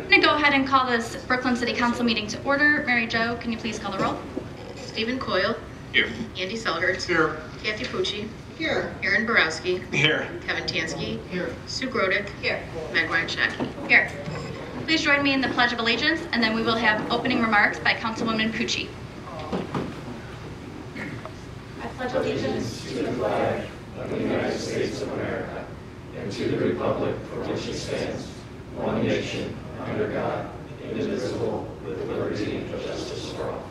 I'm going to go ahead and call this Brooklyn City Council meeting to order. Mary Jo, can you please call the roll? Stephen Coyle. Here. Andy Selhertz. Here. Kathy Pucci. Here. Aaron Borowski. Here. Kevin Tansky. Here. Sue Grodick. Here. Meg Ryan Shaki. Here. Please join me in the Pledge of Allegiance, and then we will have opening remarks by Councilwoman Pucci. I pledge allegiance to the flag of the United States of America and to the republic for which it stands, one nation, under God, indivisible, with liberty and justice for all.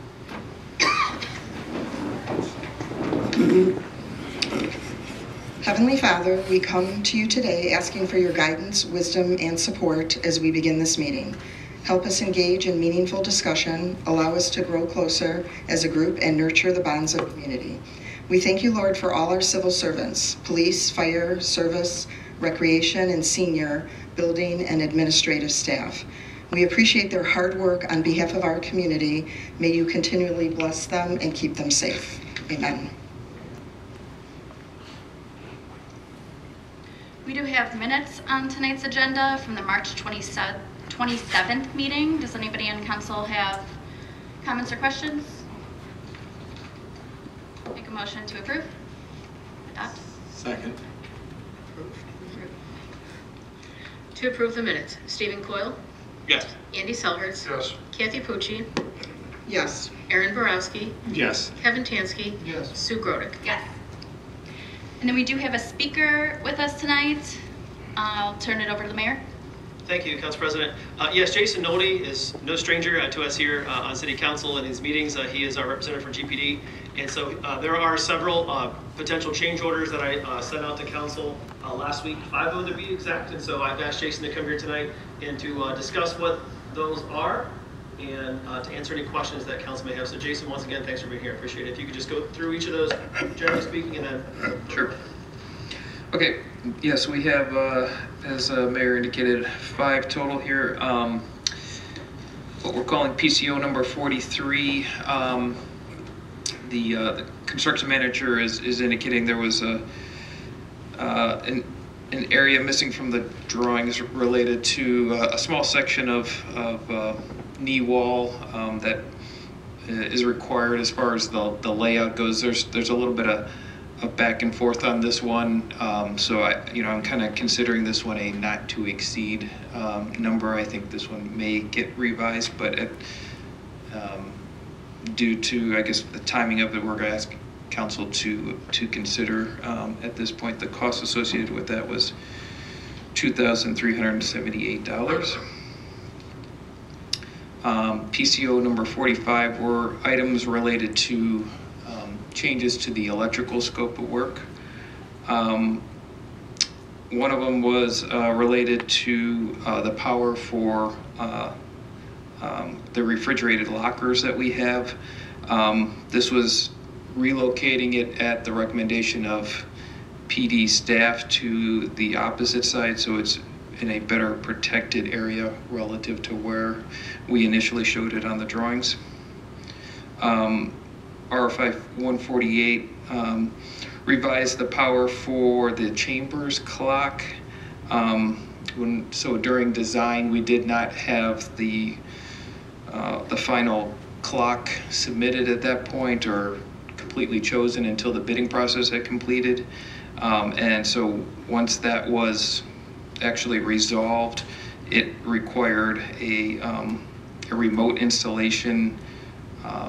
Heavenly Father, we come to you today asking for your guidance, wisdom, and support as we begin this meeting. Help us engage in meaningful discussion, allow us to grow closer as a group, and nurture the bonds of community. We thank you, Lord, for all our civil servants, police, fire, service, recreation, and senior, building, and administrative staff. We appreciate their hard work on behalf of our community. May you continually bless them and keep them safe. Amen. We do have minutes on tonight's agenda from the March 27th meeting. Does anybody on council have comments or questions? Make a motion to approve. Adopt. Second. To approve the minutes, Stephen Coyle. Yes. Andy Selhertz. Yes. Kathy Pucci. Yes. Aaron Borowski. Yes. Kevin Tansky. Yes. Sue Grodick. Yes. And then we do have a speaker with us tonight. I'll turn it over to the mayor. Thank you, Council President. Yes, Jason Nolte is no stranger to us here on City Council and these meetings. He is our representative for GPD. And so there are several potential change orders that I sent out to Council last week, 5 of them to be exact. And so I've asked Jason to come here tonight and to discuss what those are and to answer any questions that Council may have. So Jason, once again, thanks for being here. I appreciate it. If you could just go through each of those, generally speaking, and then... Sure. Okay, yes, we have, as Mayor indicated, 5 total here. What we're calling PCO number 43. The construction manager is indicating there was an area missing from the drawings related to a small section of knee wall that is required as far as the layout goes. There's a little bit of back and forth on this one, so I'm kind of considering this one a not to exceed number. I think this one may get revised, but due to, I guess, the timing of it, we're going to ask council to consider at this point. The cost associated with that was $2,378. PCO number 45 were items related to changes to the electrical scope of work. One of them was related to the power for the refrigerated lockers that we have. This was relocating it at the recommendation of PD staff to the opposite side, so it's in a better protected area relative to where we initially showed it on the drawings. RFI 148 revised the power for the chambers clock. So during design, we did not have the final clock submitted at that point or completely chosen until the bidding process had completed. And so once that was actually resolved, it required a remote installation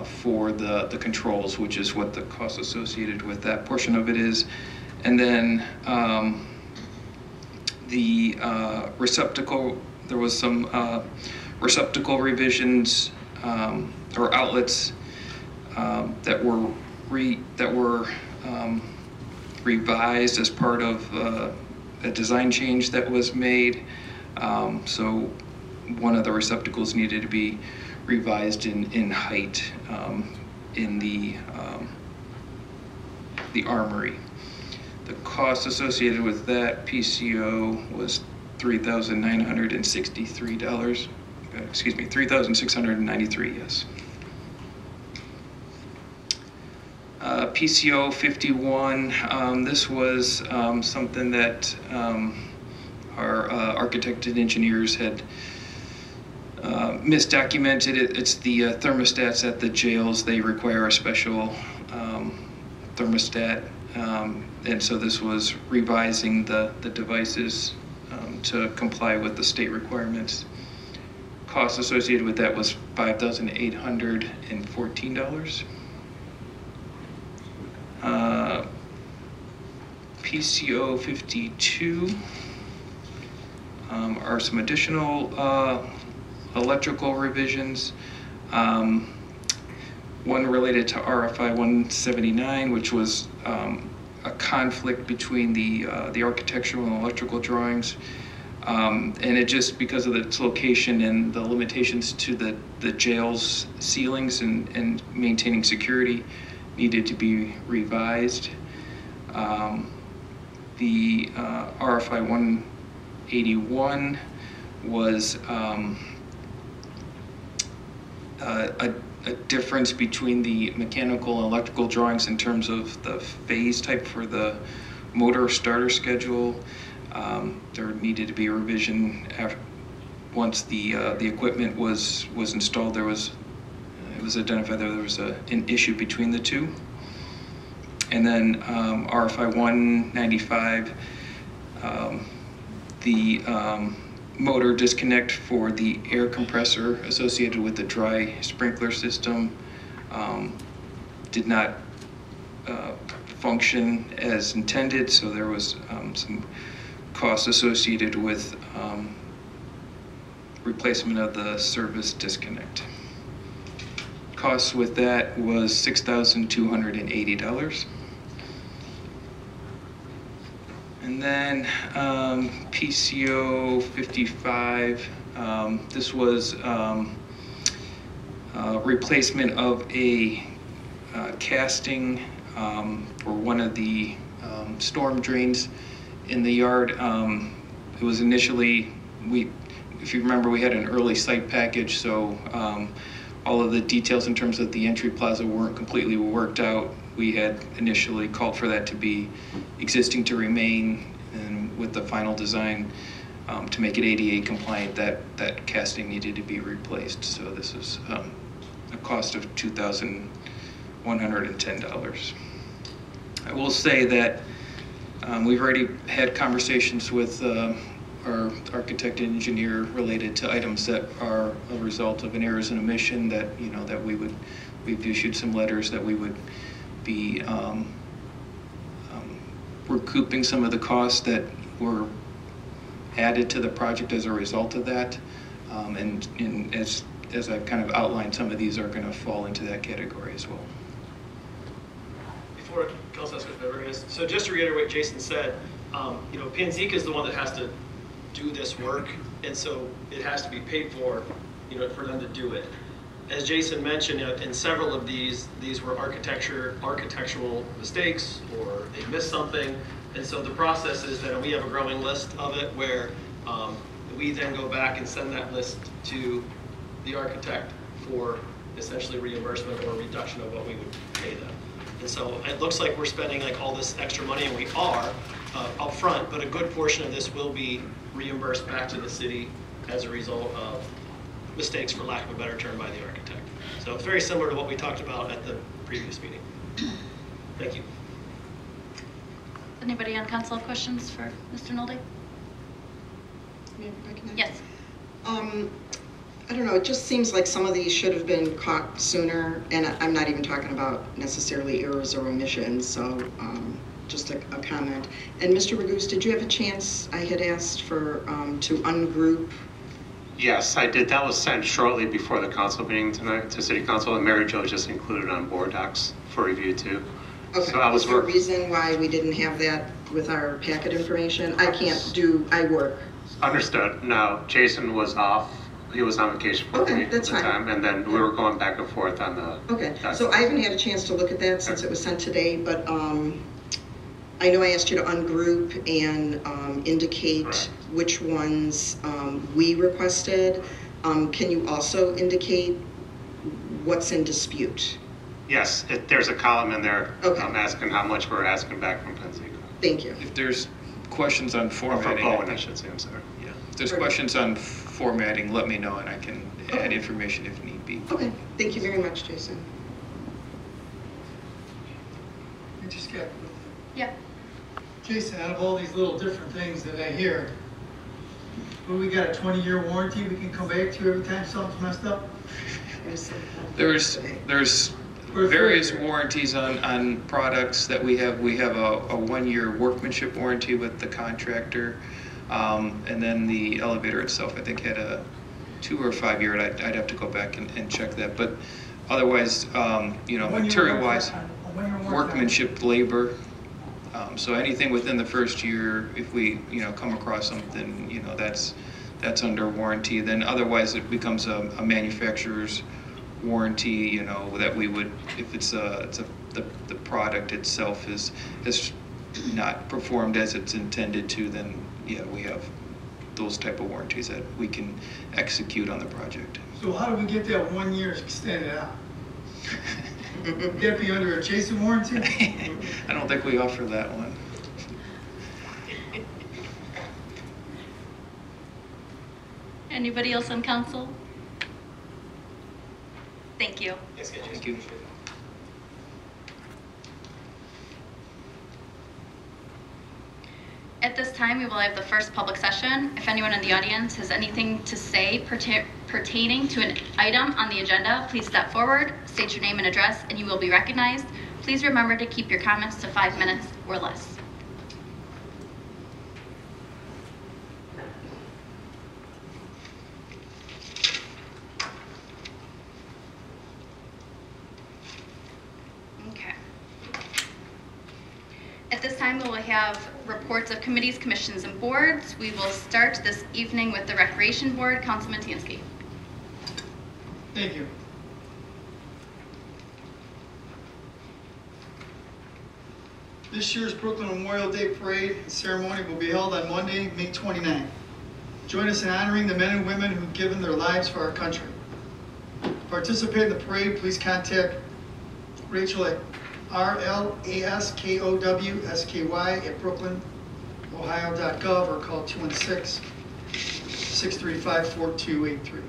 for the controls, which is what the cost associated with that portion of it is. And then the receptacle, there was some receptacle revisions or outlets that were revised as part of a design change that was made. So one of the receptacles needed to be revised in height in the armory. The cost associated with that PCO was $3,963. Excuse me, $3,693. Yes. PCO 51. This was something that our architect and engineers had misdocumented. It's the thermostats at the jails. They require a special thermostat, and so this was revising the devices to comply with the state requirements. Cost associated with that was $5,814. PCO 52 are some additional electrical revisions. One related to RFI 179, which was a conflict between the architectural and electrical drawings. And it just, because of its location and the limitations to the jail's ceilings and maintaining security, needed to be revised. The RFI 181 was a difference between the mechanical and electrical drawings in terms of the phase type for the motor starter schedule. There needed to be a revision once the equipment was installed. It was identified that there was an issue between the two. And then RFI 195, the motor disconnect for the air compressor associated with the dry sprinkler system did not function as intended, so there was some costs associated with replacement of the service disconnect. Costs with that was $6,280. And then PCO 55, this was replacement of a casting for one of the storm drains in the yard. It was initially, if you remember, we had an early site package, so all of the details in terms of the entry plaza weren't completely worked out. We had initially called for that to be existing to remain, and with the final design to make it ADA compliant, that casting needed to be replaced. So this is a cost of $2,110. I will say that we've already had conversations with our architect and engineer related to items that are a result of an errors and omission, that we've issued some letters that we would be recouping some of the costs that were added to the project as a result of that. And as I've kind of outlined, some of these are going to fall into that category as well. Before Council asks questions, so just to reiterate what Jason said, Panzica is the one that has to do this work, and so it has to be paid for, for them to do it. As Jason mentioned, in several of these were architectural mistakes, or they missed something, and so the process is that we have a growing list of it where we then go back and send that list to the architect for essentially reimbursement or reduction of what we would pay them. And so it looks like we're spending like all this extra money, and we are up front, but a good portion of this will be reimbursed back to the city as a result of mistakes, for lack of a better term, by the architect. So it's very similar to what we talked about at the previous meeting. Thank you. Anybody on council have questions for Mr. Nolde? Yes. I don't know, it just seems like some of these should have been caught sooner, and I'm not even talking about necessarily errors or omissions, so just a comment. And Mr. Raguse, did you have a chance? I had asked for to ungroup. Yes, I did. That was sent shortly before the council meeting tonight to City Council, and Mary Jo just included on board docs for review too. Okay, so is there a reason why we didn't have that with our packet information? I work. Understood. No, Jason was off. He was on vacation for a week at the time, and then we were going back and forth on the... Okay, so I haven't had a chance to look at that since it was sent today, but I know I asked you to ungroup and indicate which ones we requested. Can you also indicate what's in dispute? Yes, there's a column in there. Okay. I'm asking how much we're asking back from Panzica. Thank you. If there's questions on Or formatting, from Bowen, I should say, I'm sorry. yeah, there's questions on formatting, let me know and I can add information if need be. Okay, thank you very much, Jason. I just got, Yeah. Jason, out of all these little different things that I hear, well, we got a 20-year warranty we can come back to every time something's messed up? There's various warranties on products that we have. We have a 1-year workmanship warranty with the contractor, and then the elevator itself, I think, had a 2 or 5 year. I'd have to go back and check that. But otherwise, material-wise, workmanship, labor. So anything within the first year, if we come across something, that's under warranty. Then otherwise, it becomes a manufacturer's warranty, that we would, if the product itself is not performed as it's intended to, then we have those type of warranties that we can execute on the project. So how do we get that 1 year extended out? Would that be under a Jason warranty? I don't think we offer that one. Anybody else on council? Thank you. Thank you. At this time, we will have the first public session. If anyone in the audience has anything to say pertaining to an item on the agenda, please step forward, state your name and address, and you will be recognized. Please remember to keep your comments to 5 minutes or less. Okay. At this time, we will have reports of committees, commissions, and boards. We will start this evening with the Recreation Board. Councilman Tansky. Thank you. This year's Brooklyn Memorial Day Parade and ceremony will be held on Monday, May 29th. Join us in honoring the men and women who've given their lives for our country. To participate in the parade, please contact Rachel at rlaskowsky@brooklynohio.gov or call 216-635-4283.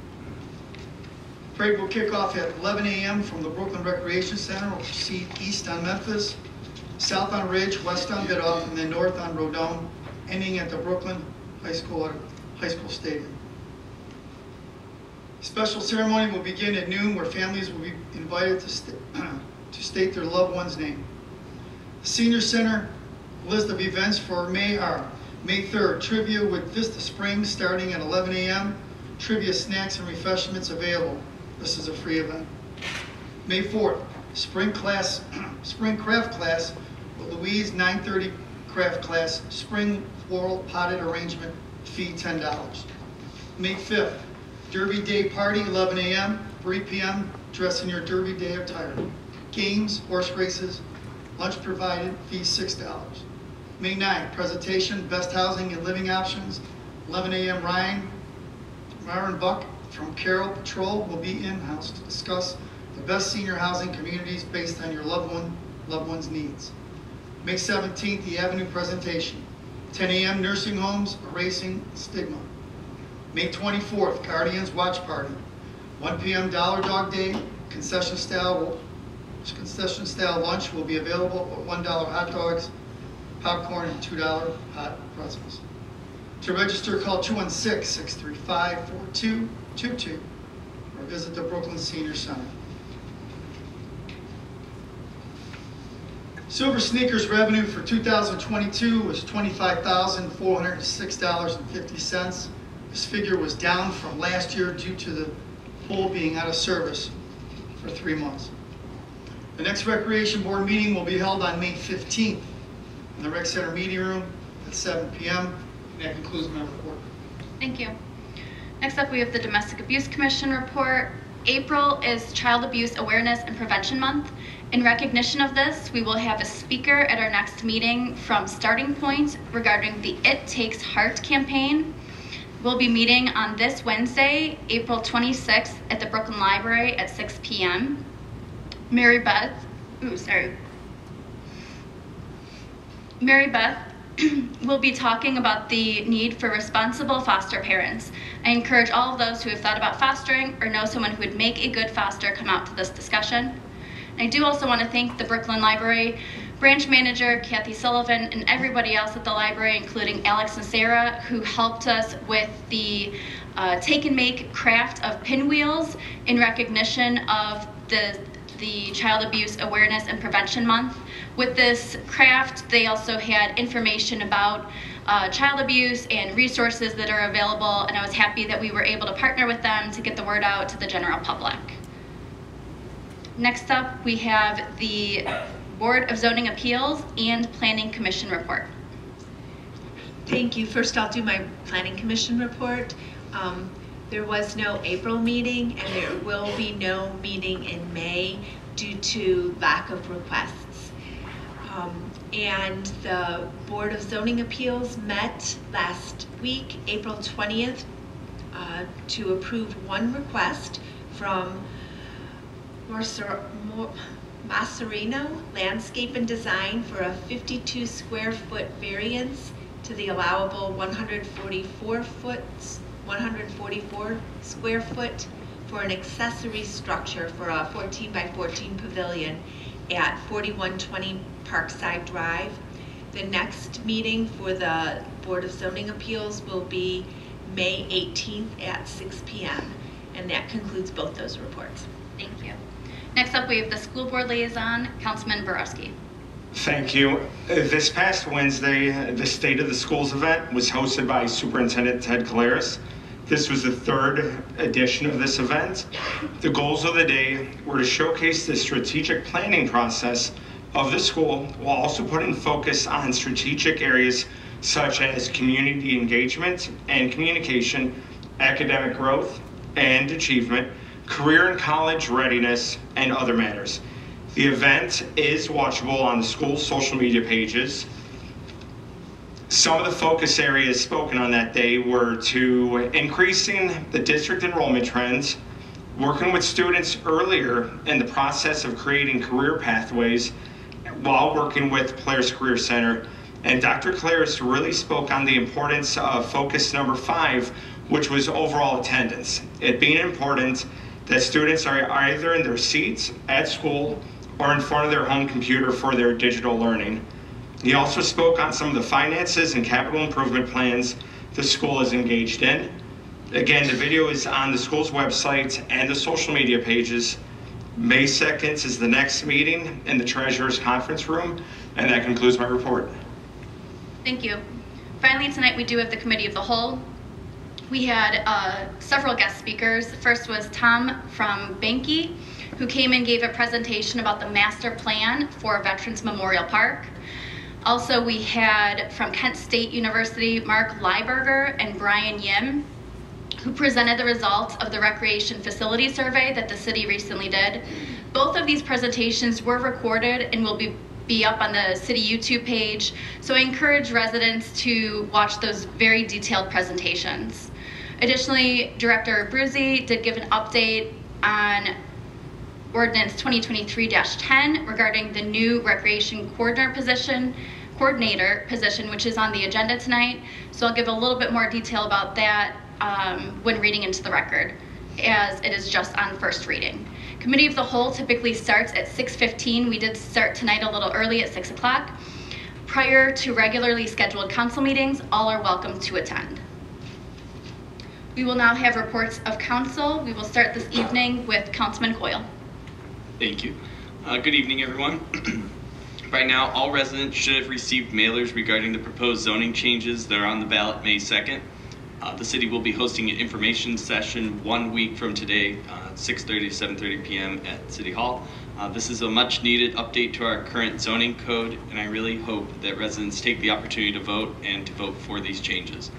Parade will kick off at 11 a.m. from the Brooklyn Recreation Center. Will proceed east on Memphis, south on Ridge, west on Biddulph, and then north on Rodone, ending at the Brooklyn High School Stadium. Special ceremony will begin at noon, where families will be invited to state their loved one's name. The Senior Center list of events for May are May 3rd, trivia with Vista Springs starting at 11 a.m. Trivia, snacks, and refreshments available. This is a free event. May 4th, spring craft class with Louise, 9:30 craft class, spring floral potted arrangement, fee $10. May 5th, Derby Day party, 11 a.m., 3 p.m., dress in your Derby Day attire. Games, horse races, lunch provided, fee $6. May 9th, presentation, best housing and living options, 11 a.m. Myron Buck from Carroll Patrol will be in-house to discuss the best senior housing communities based on your loved one's needs. May 17th, the Avenue presentation, 10 a.m. nursing homes, erasing stigma. May 24th, Guardians Watch Party, 1 p.m. Dollar Dog Day, concession style lunch will be available with $1 hot dogs, popcorn, and $2 hot pretzels. To register, call 216-635-4222 or visit the Brooklyn Senior Center. Silver Sneakers revenue for 2022 was $25,406.50. This figure was down from last year due to the pole being out of service for 3 months. The next Recreation Board meeting will be held on May 15th in the Rec Center meeting room at 7 p.m. And that concludes my report. Thank you. Next up, we have the Domestic Abuse Commission report. April is Child Abuse Awareness and Prevention Month. In recognition of this, we will have a speaker at our next meeting from Starting Point regarding the It Takes Heart campaign. We'll be meeting on this Wednesday, April 26th at the Brooklyn Library at 6 p.m. Mary Beth we'll be talking about the need for responsible foster parents. I encourage all of those who have thought about fostering or know someone who would make a good foster come out to this discussion. And I do also want to thank the Brooklyn Library branch manager, Kathy Sullivan, and everybody else at the library, including Alex and Sarah, who helped us with the take and make craft of pinwheels in recognition of the Child Abuse Awareness and Prevention Month. With this craft, they also had information about child abuse and resources that are available, and I was happy that we were able to partner with them to get the word out to the general public. Next up, we have the Board of Zoning Appeals and Planning Commission report. Thank you. First, I'll do my Planning Commission report. There was no April meeting, and there will be no meeting in May due to lack of requests. And the Board of Zoning Appeals met last week, April 20th, to approve one request from Masserino Landscape and Design for a 52 square foot variance to the allowable 144 square foot for an accessory structure for a 14 by 14 pavilion at 4120 Parkside Drive. The next meeting for the Board of Zoning Appeals will be May 18th at 6 p.m. And that concludes both those reports. Thank you. Next up, we have the School Board Liaison, Councilman Borowski. Thank you. This past Wednesday, the State of the Schools event was hosted by Superintendent Ted Kalaris. This was the third edition of this event. The goals of the day were to showcase the strategic planning process of the school while also putting focus on strategic areas such as community engagement and communication, academic growth and achievement, career and college readiness, and other matters. The event is watchable on the school's social media pages. Some of the focus areas spoken on that day were to increasing the district enrollment trends, working with students earlier in the process of creating career pathways while working with Polaris Career Center. And Dr. Kalaris really spoke on the importance of focus number 5, which was overall attendance. It being important that students are either in their seats at school or in front of their home computer for their digital learning. He also spoke on some of the finances and capital improvement plans the school is engaged in. Again, the video is on the school's website and the social media pages. May 2nd is the next meeting in the Treasurer's Conference Room, and that concludes my report. Thank you. Finally, tonight we do have the Committee of the Whole. We had several guest speakers. The first was Tom from Benke, who came and gave a presentation about the master plan for Veterans Memorial Park. Also, we had from Kent State University, Mark Lieberger and Brian Yim, who presented the results of the recreation facility survey that the city recently did. Both of these presentations were recorded and will be up on the city YouTube page, so I encourage residents to watch those very detailed presentations. Additionally, Director Abruzzi did give an update on Ordinance 2023-10 regarding the new recreation coordinator position, which is on the agenda tonight. So I'll give a little bit more detail about that when reading into the record, as it is just on first reading. Committee of the Whole typically starts at 6:15. We did start tonight a little early at 6 o'clock. Prior to regularly scheduled council meetings, all are welcome to attend. We will now have reports of council. We will start this evening with Councilman Coyle. Thank you. Good evening, everyone. By now, all residents should have received mailers regarding the proposed zoning changes that are on the ballot May 2nd. The city will be hosting an information session 1 week from today, 6:30 to 7:30 p.m. at City Hall. This is a much needed update to our current zoning code, and I really hope that residents take the opportunity to vote and to vote for these changes.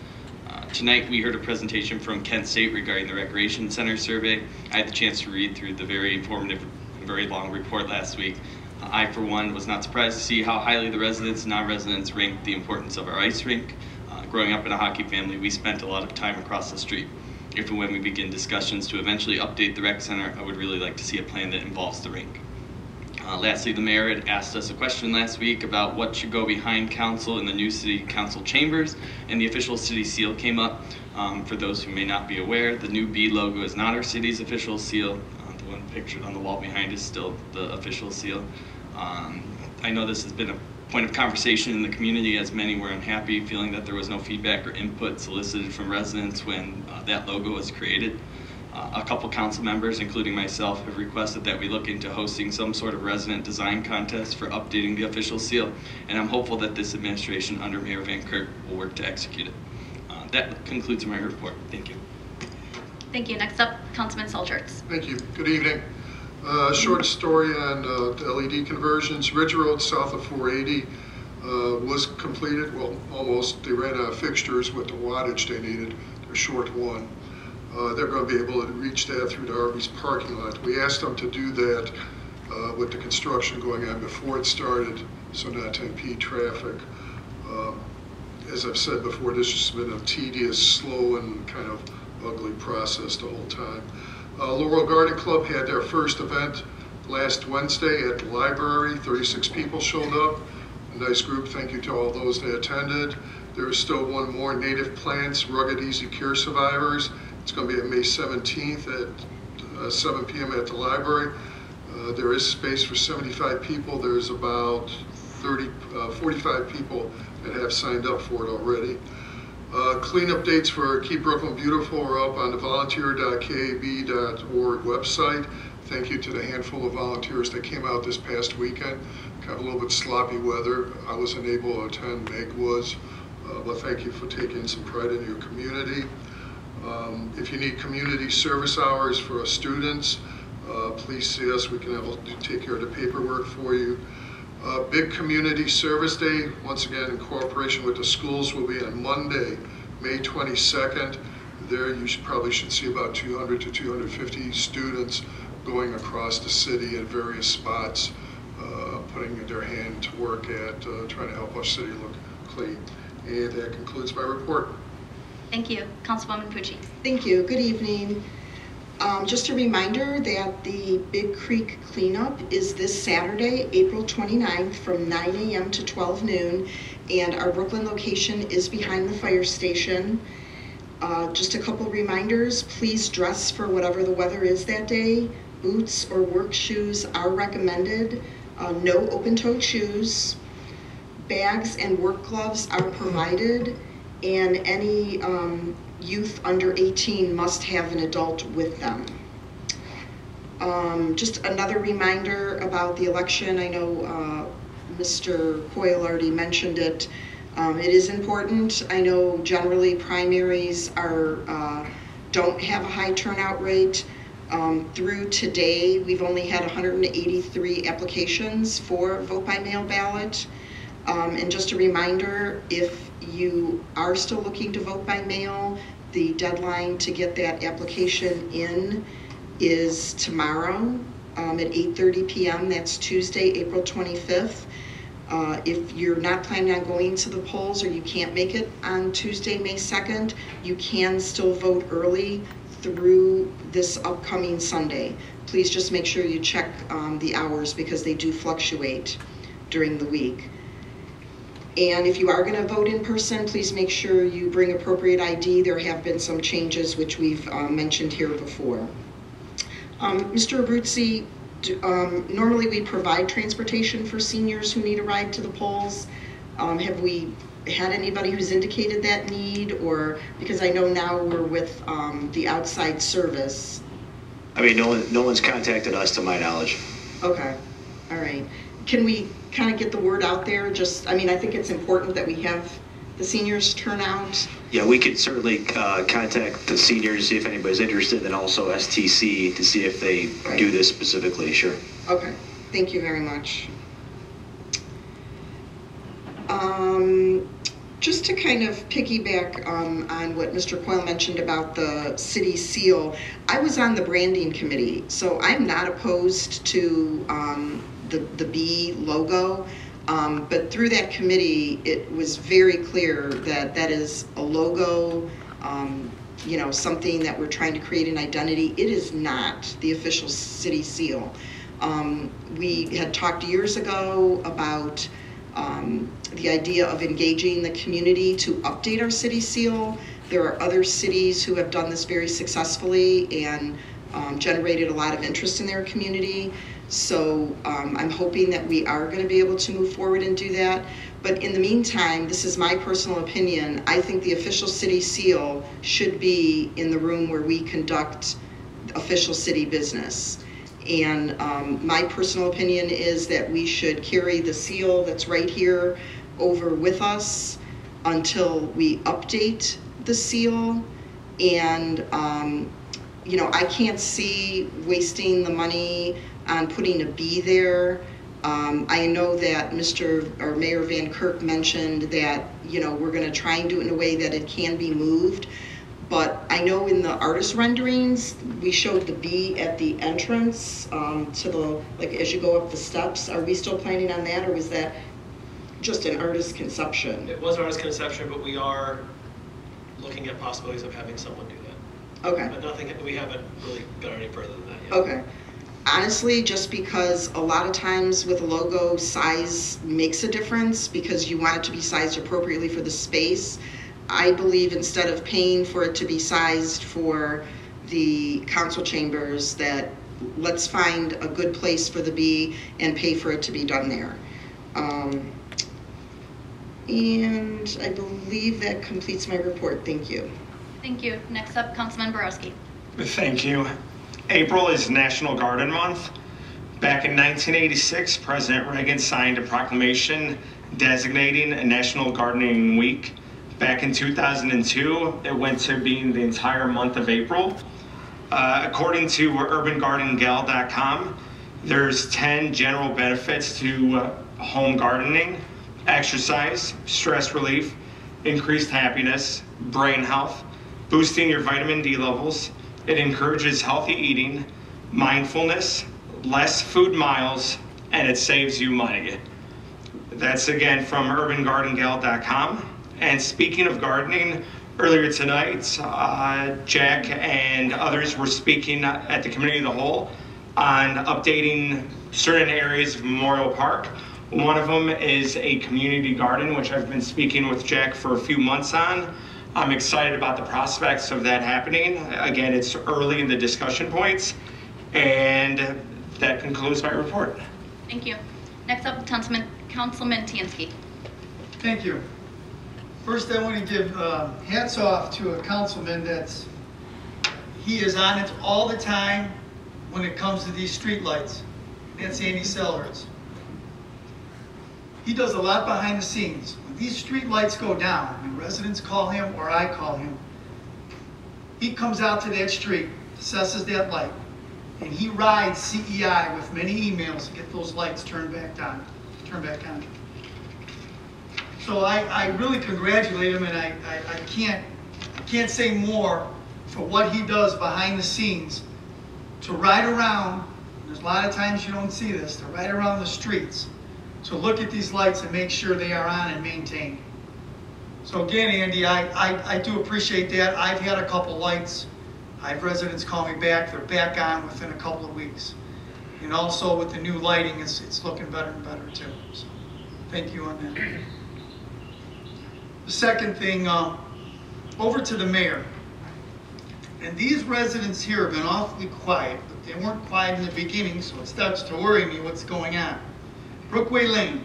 Tonight we heard a presentation from Kent State regarding the Recreation Center survey. I had the chance to read through the very informative and very long report last week. I, for one, was not surprised to see how highly the residents and non-residents ranked the importance of our ice rink. Growing up in a hockey family, we spent a lot of time across the street. If and when we begin discussions to eventually update the rec center, I would really like to see a plan that involves the rink. Lastly, the mayor had asked us a question last week about what should go behind council in the new city council chambers, and the official city seal came up. For those who may not be aware, the new B logo is not our city's official seal. The one pictured on the wall behind is still the official seal. I know this has been a point of conversation in the community, as many were unhappy, feeling that there was no feedback or input solicited from residents when that logo was created. A couple council members, including myself, have requested that we look into hosting some sort of resident design contest for updating the official seal, and I'm hopeful that this administration under Mayor Van Kirk will work to execute it. That concludes my report. Thank you. Thank you. Next up, Councilman Solchertz. Thank you. Good evening. Short story on the LED conversions. Ridge Road south of 480 was completed, well, almost. They ran out of fixtures with the wattage they needed. They're short one. They're going to be able to reach that through the Arby's parking lot. We asked them to do that with the construction going on before it started, so not to impede traffic. As I've said before, this has been a tedious, slow, and kind of ugly process the whole time. Laurel Garden Club had their first event last Wednesday at the library. 36 people showed up. A nice group. Thank you to all those that attended. There is still one more, Native Plants Rugged Easy Care Survivors. It's going to be on May 17th at 7 p.m. at the library. There is space for 75 people. There's about 45 people that have signed up for it already. Cleanup dates for Keep Brooklyn Beautiful are up on the volunteer.kab.org website. Thank you to the handful of volunteers that came out this past weekend. Kind of a little bit sloppy weather. I wasn't able to attend, Meg was, but thank you for taking some pride in your community. If you need community service hours for students, please see us. We can take care of the paperwork for you. Big Community Service Day, once again in cooperation with the schools, will be on Monday, May 22nd. There you probably should see about 200 to 250 students going across the city at various spots, putting their hand to work at trying to help our city look clean. And that concludes my report. Thank you. Councilwoman Pucci. Thank you. Good evening. Just a reminder that the Big Creek cleanup is this Saturday, April 29th from 9 a.m. to 12 noon, and our Brooklyn location is behind the fire station. Just a couple reminders, please dress for whatever the weather is that day. Boots or work shoes are recommended. No open-toed shoes. Bags and work gloves are provided, and any youth under 18 must have an adult with them. Just another reminder about the election. I know Mr. Coyle already mentioned it. It is important. I know generally primaries don't have a high turnout rate. Through today, we've only had 183 applications for vote by mail ballot. And just a reminder, if you are still looking to vote by mail, the deadline to get that application in is tomorrow at 8:30 p.m. That's Tuesday, April 25th. If you're not planning on going to the polls or you can't make it on Tuesday, May 2nd, you can still vote early through this upcoming Sunday. Please just make sure you check the hours because they do fluctuate during the week. And if you are going to vote in person, please make sure you bring appropriate ID. There have been some changes which we've mentioned here before. Mr. Abruzzi, normally we provide transportation for seniors who need a ride to the polls. Have we had anybody who's indicated that need, or because I know now we're with the outside service? I mean, no one's contacted us to my knowledge. Okay, all right. Can we kind of get the word out there? I mean, I think it's important that we have the seniors turn out. Yeah, we could certainly contact the seniors, see if anybody's interested, and also STC to see if they do this specifically, sure. Okay, thank you very much. Just to kind of piggyback on what Mr. Coyle mentioned about the city seal, I was on the branding committee, so I'm not opposed to the B logo, but through that committee, it was very clear that that is a logo, you know, something that we're trying to create an identity. It is not the official city seal. We had talked years ago about the idea of engaging the community to update our city seal. There are other cities who have done this very successfully and generated a lot of interest in their community. So I'm hoping that we are going to be able to move forward and do that. But in the meantime, this is my personal opinion, I think the official city seal should be in the room where we conduct official city business. And my personal opinion is that we should carry the seal that's right here over with us until we update the seal. And you know, I can't see wasting the money on putting a B there. I know that Mayor Van Kirk mentioned that, you know, we're going to try and do it in a way that it can be moved. But I know in the artist renderings, we showed the B at the entrance to the, like, as you go up the steps. Are we still planning on that, or was that just an artist conception? It was an artist conception, but we are looking at possibilities of having someone do that. Okay. But nothing, we haven't really gone any further than that yet. Okay. Honestly, just because a lot of times with a logo, size makes a difference because you want it to be sized appropriately for the space. I believe instead of paying for it to be sized for the council chambers, that let's find a good place for the B and pay for it to be done there. And I believe that completes my report. Thank you. Thank you. Next up, Councilman Borowski. Thank you. April is National Garden Month. Back in 1986, President Reagan signed a proclamation designating a National Gardening Week. Back in 2002, it went to being the entire month of April. According to UrbanGardenGal.com, there's 10 general benefits to home gardening: exercise, stress relief, increased happiness, brain health, boosting your vitamin D levels. It encourages healthy eating, mindfulness, less food miles, and it saves you money. That's again from UrbanGardenGal.com. And speaking of gardening, earlier tonight, Jack and others were speaking at the Committee of the Whole on updating certain areas of Memorial Park. One of them is a community garden, which I've been speaking with Jack for a few months on. I'm excited about the prospects of that happening. Again, it's early in the discussion points, and that concludes my report. Thank you. Next up, Councilman Tienski. Thank you. First, I want to give hats off to a councilman he is on it all the time when it comes to these street lights. That's Andy Sellards. He does a lot behind the scenes. When these street lights go down, when residents call him or I call him, he comes out to that street, assesses that light, and he rides CEI with many emails to get those lights turned back on. So I really congratulate him, and I can't say more for what he does behind the scenes to ride around. There's a lot of times you don't see this, to ride around the streets, to look at these lights and make sure they are on and maintained. So again, Andy, I do appreciate that. I've had a couple lights. I have residents call me back. They're back on within a couple of weeks. And also with the new lighting, it's looking better and better too. So thank you on that. The second thing, over to the mayor. And these residents here have been awfully quiet, but they weren't quiet in the beginning, so it starts to worry me what's going on. Brookway Lane.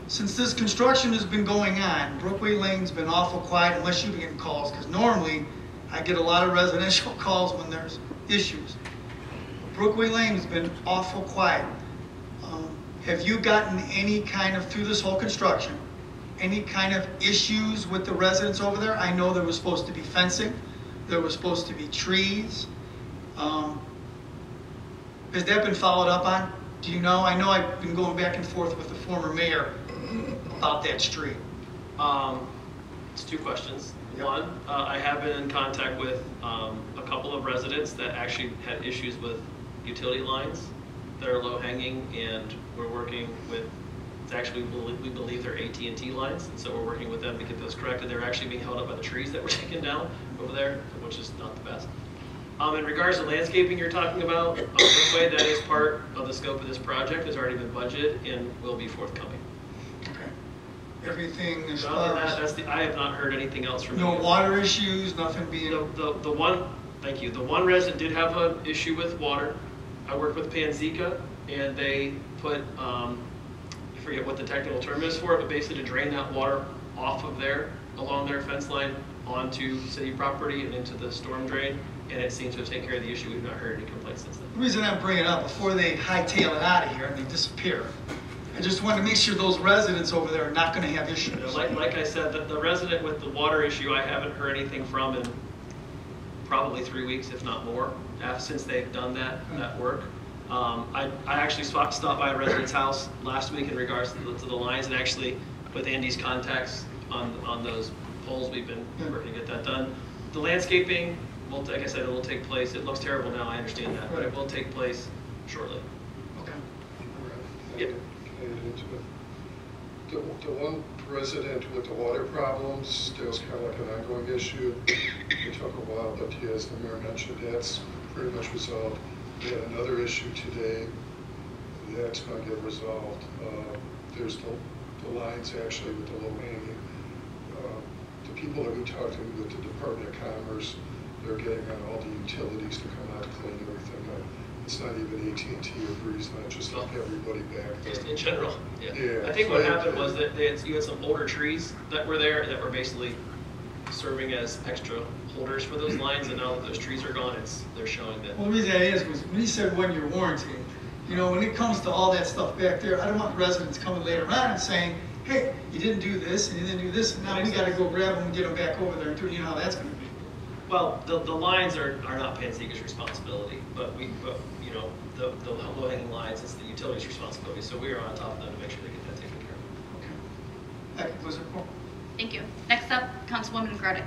Since this construction has been going on, Brookway Lane's been awful quiet unless you get calls, because normally I get a lot of residential calls when there's issues. Brookway Lane has been awful quiet. Have you gotten any kind of, through this whole construction, any kind of issues with the residents over there? I know there was supposed to be fencing, there was supposed to be trees. Has that been followed up on? Do you know? I know I've been going back and forth with the former mayor about that street. It's two questions. Yep. One, I have been in contact with a couple of residents that actually had issues with utility lines that are low hanging, and we're working with, actually we believe they're AT&T lines, and so we're working with them to get those corrected. They're actually being held up by the trees that were taken down over there, which is not the best. In regards to landscaping you're talking about, this way, that is part of the scope of this project. It's already been budgeted and will be forthcoming. Okay. Everything as Other far than that, as, I have not heard anything else from no you. water issues, nothing being, The one, thank you, the one resident did have an issue with water. I worked with Panzica, and they put, I forget what the technical term is for it, but basically to drain that water off of there, along their fence line, onto city property and into the storm drain, and it seems to have taken care of the issue. We've not heard any complaints since then. the reason I'm bringing it up, before they hightail it out of here and they disappear, I just want to make sure those residents over there are not going to have issues. You know, like I said, the resident with the water issue, I haven't heard anything from in probably 3 weeks, if not more, since they've done that work. I actually stopped by a resident's house last week in regards to the lines, and actually with Andy's contacts on those poles, we've been working to get that done. The landscaping, well, like I said, it will take place. It looks terrible now, I understand that, but it will take place shortly. Okay. Yep. The one resident with the water problems still is kind of like an ongoing issue. It took a while, but as the mayor mentioned, that's pretty much resolved. We had another issue today. That's going to get resolved. There's the lines actually with the low hanging. The people that we talked to with the Department of Commerce, they're getting on all the utilities to come out to clean everything up. It's not even AT&T or Breeze, not just like everybody back there. Just in general, yeah. Yeah. I think what happened was that you had some older trees that were there that were basically serving as extra holders for those lines, and now that those trees are gone, they're showing that. Well, the reason that is was when he said 1 year warranty, you know, when it comes to all that stuff back there, I don't want residents coming later on and saying, hey, you didn't do this and you didn't do this, and now we got to go grab them and get them back over there and do it. You know how that's going to be. Well, the lines are not Panzica's responsibility, but you know, the low-hanging lines, it's the utility's responsibility, so we are on top of them to make sure they get that taken care of. Okay. That concludes the report. Thank you. Next up, Councilwoman Grodick.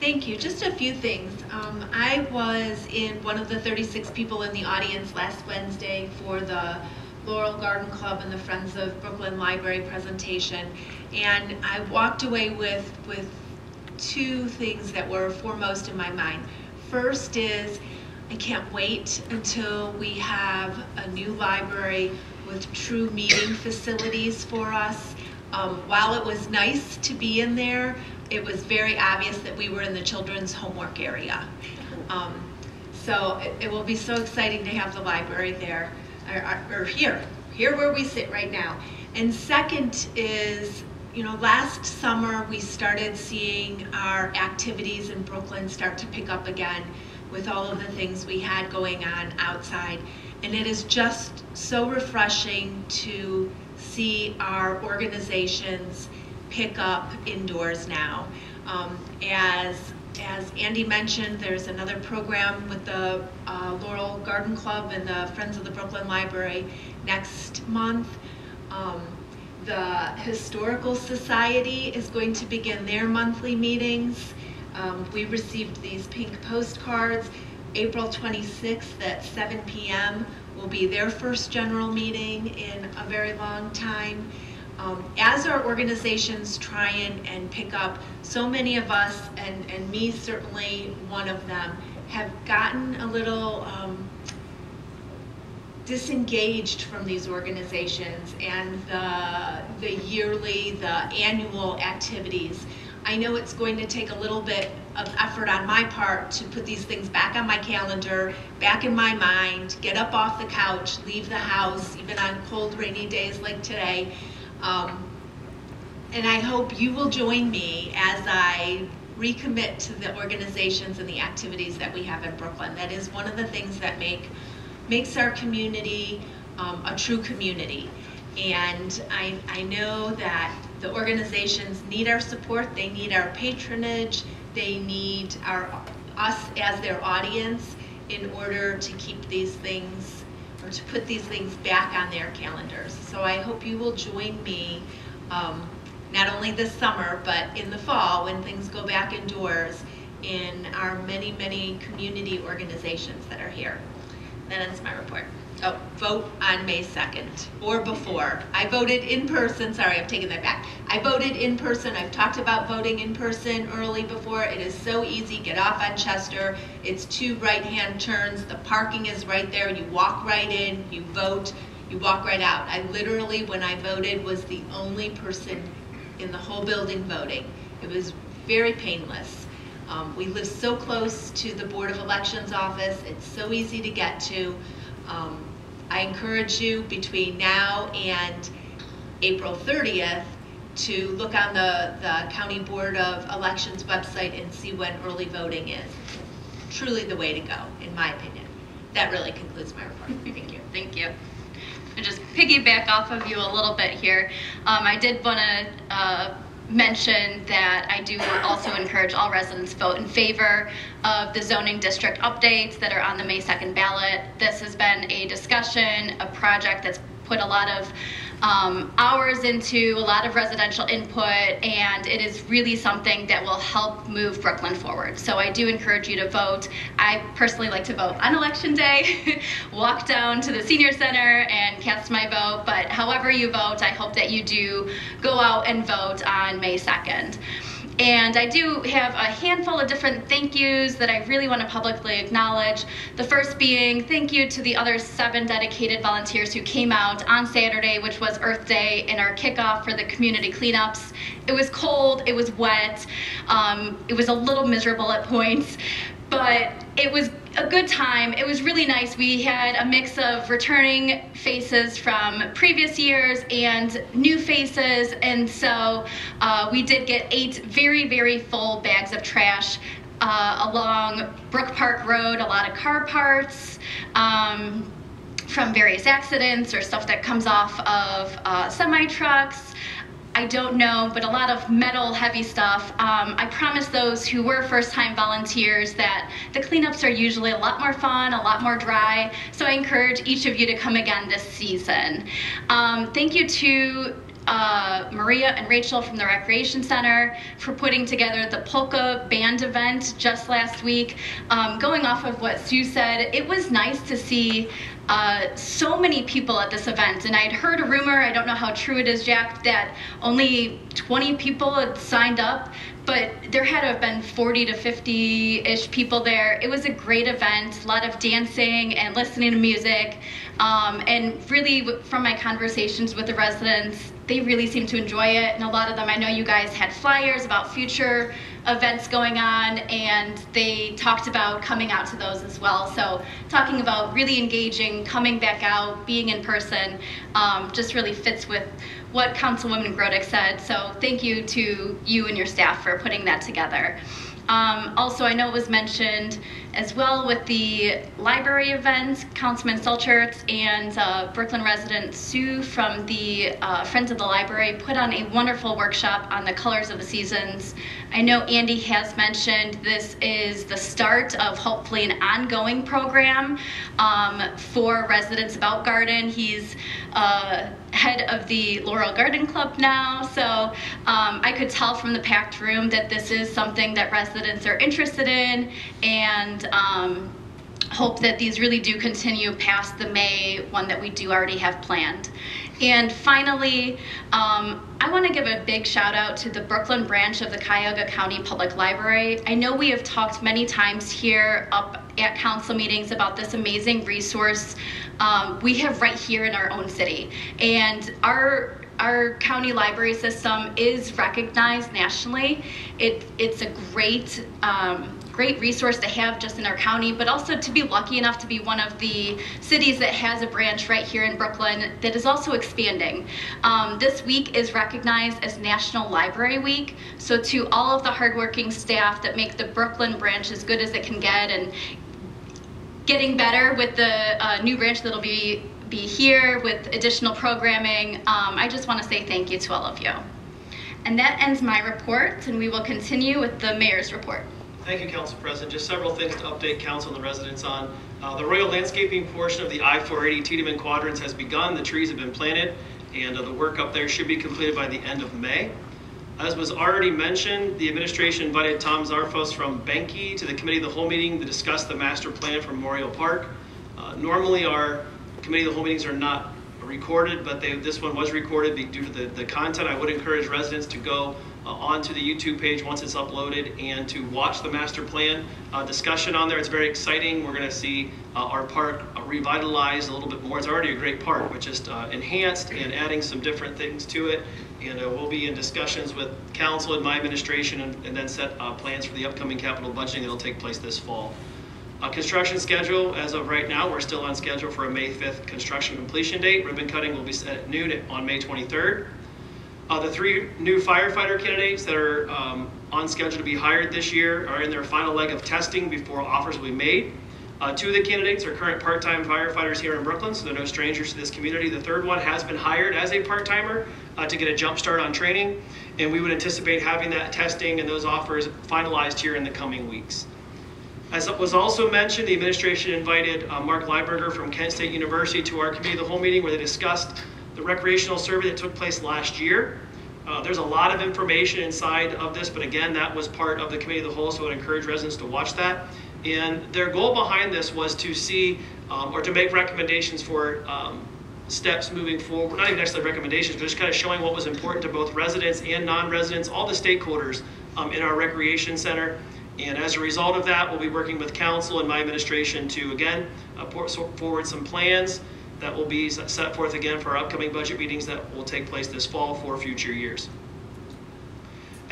Thank you. Just a few things. I was in one of the 36 people in the audience last Wednesday for the Laurel Garden Club and the Friends of Brooklyn Library presentation, and I walked away with two things that were foremost in my mind. First is, I can't wait until we have a new library with true meeting facilities for us. While it was nice to be in there, it was very obvious that we were in the children's homework area. So it will be so exciting to have the library there, or here where we sit right now. And second is, you know, last summer we started seeing our activities in Brooklyn start to pick up again with all of the things we had going on outside. And it is just so refreshing to see our organizations pick up indoors now. As Andy mentioned, there's another program with the Laurel Garden Club and the Friends of the Brooklyn Library next month. The Historical Society is going to begin their monthly meetings. We received these pink postcards. April 26th at 7 p.m. will be their first general meeting in a very long time. As our organizations try and pick up, so many of us, and me certainly one of them, have gotten a little disengaged from these organizations and the annual activities. I know it's going to take a little bit of effort on my part to put these things back on my calendar, back in my mind, get up off the couch, leave the house, even on cold, rainy days like today. And I hope you will join me as I recommit to the organizations and the activities that we have in Brooklyn. That is one of the things that makes our community a true community. And I know that the organizations need our support, they need our patronage, they need us as their audience in order to keep these things, or to put these things back on their calendars. So I hope you will join me not only this summer, but in the fall when things go back indoors in our many, many community organizations that are here. That ends my report. vote on May 2nd or before. I voted in person, sorry, I'm taking that back. I voted in person, I've talked about voting in person early before. It is so easy, get off on Chester. It's 2 right-hand turns, the parking is right there, you walk right in, you vote, you walk right out. I literally, when I voted, was the only person in the whole building voting. It was very painless. We live so close to the Board of Elections office, it's so easy to get to. I encourage you between now and April 30th to look on the County Board of Elections website and see when early voting is. Truly the way to go, in my opinion. That really concludes my report. Thank you. Thank you. And just piggyback off of you a little bit here. I did want to mention that I do also encourage all residents to vote in favor of the zoning district updates that are on the May 2nd ballot. This has been a discussion, a project that's put a lot of hours into, a lot of residential input, and it is really something that will help move Brooklyn forward. So I do encourage you to vote. I personally like to vote on election day, walk down to the senior center and cast my vote, but however you vote, I hope that you do go out and vote on May 2nd. And I do have a handful of different thank yous that I really want to publicly acknowledge. The first being thank you to the other 7 dedicated volunteers who came out on Saturday, which was Earth Day, in our kickoff for the community cleanups. It was cold, it was wet, it was a little miserable at points, but it was a good time. It was really nice. We had a mix of returning faces from previous years and new faces, and so we did get 8 very, very full bags of trash along Brook Park Road, a lot of car parts from various accidents or stuff that comes off of semi-trucks. I don't know, but a lot of metal heavy stuff. I promised those who were first-time volunteers that the cleanups are usually a lot more fun, a lot more dry, so I encourage each of you to come again this season. Thank you to Maria and Rachel from the Recreation Center for putting together the polka band event just last week. Going off of what Sue said, it was nice to see so many people at this event, and I'd heard a rumor, I don't know how true it is, Jack, that only 20 people had signed up, but there had to have been 40 to 50-ish people there. It was a great event, a lot of dancing and listening to music, and really from my conversations with the residents, they really seemed to enjoy it, and a lot of them, I know you guys had flyers about future events going on, and they talked about coming out to those as well. So talking about really engaging, coming back out, being in person, just really fits with what Councilwoman Grodick said. So thank you to you and your staff for putting that together. Also, I know it was mentioned as well with the library event, Councilman Stolchertz and Brooklyn resident Sue from the Friends of the Library put on a wonderful workshop on the colors of the seasons. I know Andy has mentioned this is the start of hopefully an ongoing program for residents about garden. He's head of the Laurel Garden Club now, so I could tell from the packed room that this is something that residents are interested in, and hope that these really do continue past the May one that we do already have planned. And finally, I want to give a big shout out to the Brooklyn branch of the Cuyahoga County Public Library. I know we have talked many times here up at council meetings about this amazing resource we have right here in our own city. And our county library system is recognized nationally. It's a great great resource to have just in our county, but also to be lucky enough to be one of the cities that has a branch right here in Brooklyn that is also expanding. This week is recognized as National Library Week, so to all of the hardworking staff that make the Brooklyn branch as good as it can get and getting better with the new branch that'll be here with additional programming, I just want to say thank you to all of you. And that ends my report, and we will continue with the mayor's report. Thank you, Council President. Just several things to update Council and the residents on. The Royal landscaping portion of the I-480 Tiedemann Quadrants has begun. The trees have been planted, and the work up there should be completed by the end of May. As was already mentioned, the administration invited Tom Zarfos from Benke to the Committee of the Whole meeting to discuss the master plan for Memorial Park. Normally our committee of the whole meetings are not recorded, but this one was recorded due to the content. I would encourage residents to go onto the YouTube page once it's uploaded and to watch the master plan discussion on there. It's very exciting. We're going to see our park revitalized a little bit more. It's already a great park, but just enhanced and adding some different things to it. And we'll be in discussions with council and my administration and then set plans for the upcoming capital budgeting that will take place this fall. Construction schedule, as of right now, we're still on schedule for a May 5th construction completion date. Ribbon cutting will be set at noon on May 23rd. The 3 new firefighter candidates that are on schedule to be hired this year are in their final leg of testing before offers will be made. 2 of the candidates are current part-time firefighters here in Brooklyn, so they're no strangers to this community. The 3rd one has been hired as a part-timer to get a jump start on training, and we would anticipate having that testing and those offers finalized here in the coming weeks. As was also mentioned, the administration invited Mark Lieberger from Kent State University to our committee of the whole meeting where they discussed the recreational survey that took place last year. There's a lot of information inside of this, but again, that was part of the committee of the whole, so I would encourage residents to watch that. And their goal behind this was to see or to make recommendations for steps moving forward, not even necessarily recommendations, but just kind of showing what was important to both residents and non-residents, all the stakeholders in our recreation center. And as a result of that, we'll be working with council and my administration to, again, put forward some plans that will be set forth again for our upcoming budget meetings that will take place this fall for future years.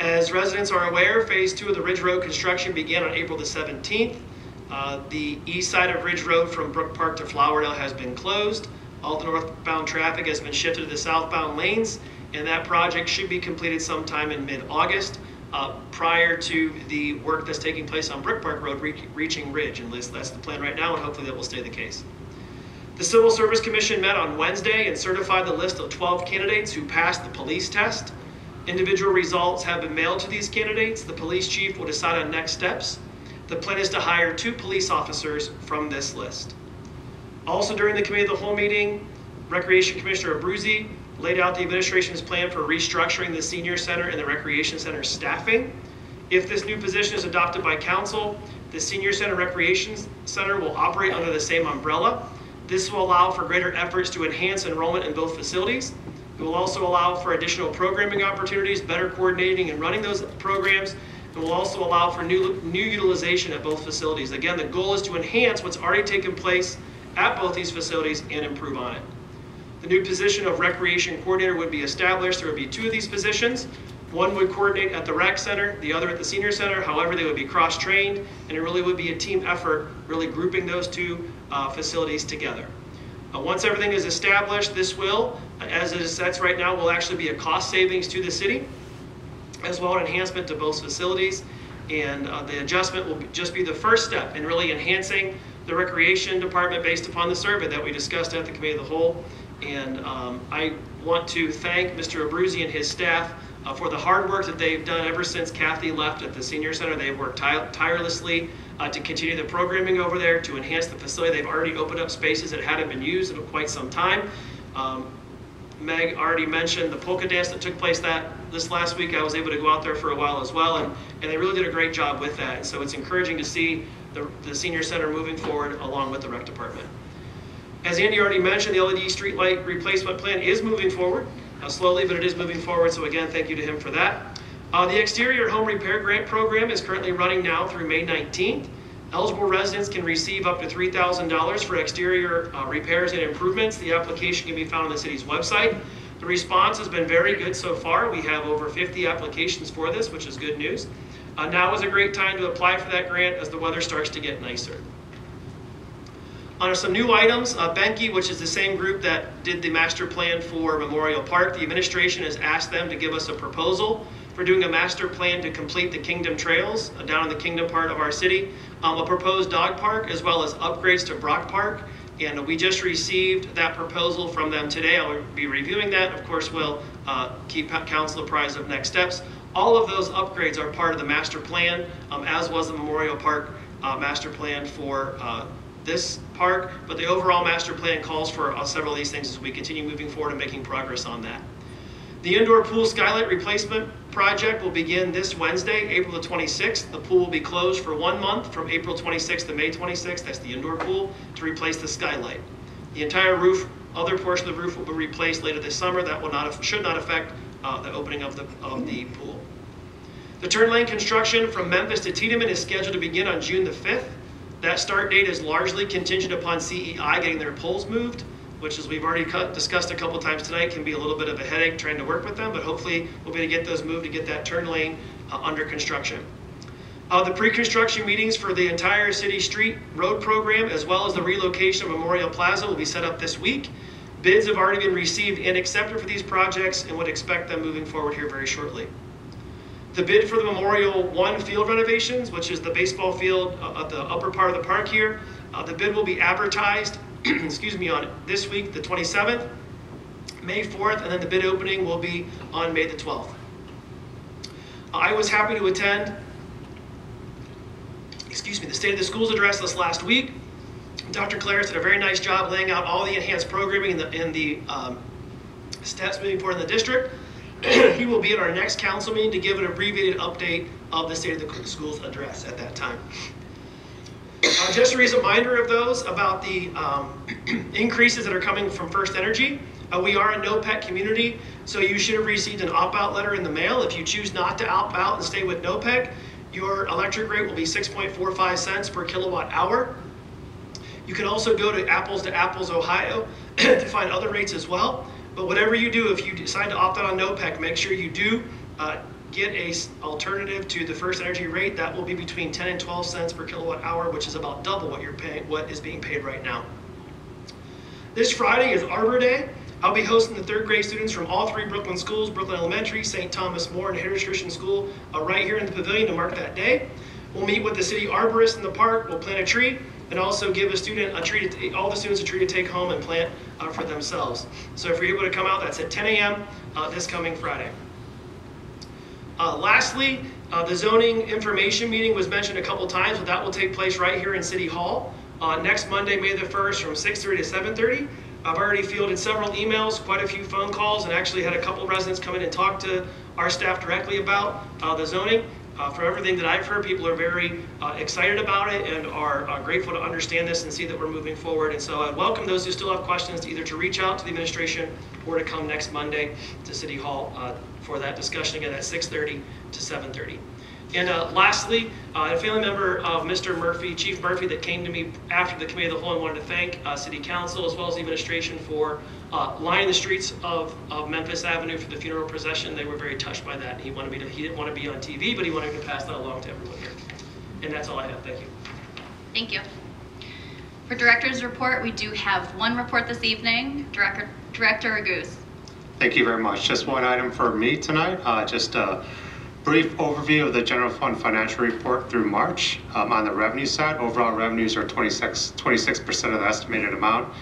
As residents are aware, phase 2 of the Ridge Road construction began on April the 17th. The east side of Ridge Road from Brook Park to Flowerdale has been closed. All the northbound traffic has been shifted to the southbound lanes, and that project should be completed sometime in mid-August. Prior to the work that's taking place on Brook Park Road reaching Ridge, and that's the plan right now, and hopefully that will stay the case. The Civil Service Commission met on Wednesday and certified the list of 12 candidates who passed the police test. Individual results have been mailed to these candidates. The police chief will decide on next steps. The plan is to hire 2 police officers from this list. Also during the committee of the whole meeting, Recreation Commissioner Abruzzi laid out the administration's plan for restructuring the senior center and the recreation center staffing. If this new position is adopted by council, the senior center recreation center will operate under the same umbrella. This will allow for greater efforts to enhance enrollment in both facilities. It will also allow for additional programming opportunities, better coordinating and running those programs. It will also allow for new utilization at both facilities. Again, the goal is to enhance what's already taken place at both these facilities and improve on it. The new position of recreation coordinator would be established. There would be 2 of these positions. One would coordinate at the rec center, the other at the senior center. However, they would be cross-trained, and it really would be a team effort, really grouping those 2 facilities together. Once everything is established, this will, as it sets right now, will actually be a cost savings to the city, as well as an enhancement to both facilities. And the adjustment will just be the first step in really enhancing the recreation department based upon the survey that we discussed at the committee of the whole. And I want to thank Mr. Abruzzi and his staff for the hard work that they've done ever since Kathy left at the senior center. They've worked tirelessly to continue the programming over there, to enhance the facility. They've already opened up spaces that hadn't been used in quite some time. Meg already mentioned the polka dance that took place this last week. I was able to go out there for a while as well, and they really did a great job with that. And so it's encouraging to see the senior center moving forward along with the rec department. As Andy already mentioned, the LED street light replacement plan is moving forward, slowly, but it is moving forward. So again, thank you to him for that. The exterior home repair grant program is currently running now through May 19th. Eligible residents can receive up to $3,000 for exterior repairs and improvements. The application can be found on the city's website. The response has been very good so far. We have over 50 applications for this, which is good news. Now is a great time to apply for that grant as the weather starts to get nicer. On some new items, Benke, which is the same group that did the master plan for Memorial Park, the administration has asked them to give us a proposal for doing a master plan to complete the Kingdom Trails down in the Kingdom part of our city, a proposed dog park, as well as upgrades to Brock Park. And we just received that proposal from them today. I'll be reviewing that. Of course, we'll keep council apprised of next steps. All of those upgrades are part of the master plan, as was the Memorial Park master plan for this park. But the overall master plan calls for several of these things as we continue moving forward and making progress on that. The indoor pool skylight replacement project will begin this Wednesday, April the 26th. The pool will be closed for 1 month from April 26th to May 26th. That's the indoor pool, to replace the skylight. The entire roof, other portion of the roof will be replaced later this summer. That should not affect the opening of the pool. The turn lane construction from Memphis to Tiedemann is scheduled to begin on June the 5th. That start date is largely contingent upon CEI getting their poles moved, which, as we've already discussed a couple times tonight, can be a little bit of a headache trying to work with them, but hopefully we'll be able to get those moved to get that turn lane under construction. The pre-construction meetings for the entire city street road program, as well as the relocation of Memorial Plaza, will be set up this week. Bids have already been received and accepted for these projects and would expect them moving forward here very shortly. The bid for the Memorial 1 field renovations, which is the baseball field at the upper part of the park here, the bid will be advertised excuse me, on this week, the 27th, May 4th, and then the bid opening will be on May the 12th. I was happy to attend the State of the Schools address this last week. Dr. Caleres did a very nice job laying out all the enhanced programming and the steps moving forward in the district. He will be at our next council meeting to give an abbreviated update of the State of the Schools address at that time. Just a reminder of those about the increases that are coming from First Energy. We are a no-pet community, so you should have received an opt-out letter in the mail. If you choose not to opt out and stay with no-pet, your electric rate will be 6.45 cents per kilowatt hour. You can also go to Apples Ohio to find other rates as well. But whatever you do, if you decide to opt out on NOPEC, make sure you do get a alternative to the First Energy rate. That will be between 10 and 12 cents per kilowatt hour, which is about double what you're paying, what is being paid right now. This Friday is Arbor Day. I'll be hosting the third grade students from all three Brooklyn schools, Brooklyn Elementary, St. Thomas More, and Heritage Christian School, right here in the pavilion to mark that day. We'll meet with the city arborist in the park. We'll plant a tree and also give a student a tree all the students a tree to take home and plant for themselves. So if you're able to come out, that's at 10 a.m. This coming Friday. Lastly, the zoning information meeting was mentioned a couple times, but that will take place right here in City Hall next Monday, May the 1st from 6:30 to 7:30. I've already fielded several emails, quite a few phone calls, and actually had a couple residents come in and talk to our staff directly about the zoning. From everything that I've heard, people are very excited about it and are grateful to understand this and see that we're moving forward. And so I welcome those who still have questions to either to reach out to the administration or to come next Monday to City Hall for that discussion again at 6:30 to 7:30. And lastly, a family member of Mr. Murphy, Chief Murphy, that came to me after the Committee of the Whole and wanted to thank City Council as well as the administration for lining the streets of Memphis Avenue for the funeral procession. They were very touched by that. He didn't want to be on TV, but he wanted me to pass that along to everyone here. And that's all I have. Thank you. Thank you. For Director's Report, we do have one report this evening. Director Raguse. Thank you very much. Just one item for me tonight. Just a brief overview of the general fund financial report through March. On the revenue side, overall revenues are 26% of the estimated amount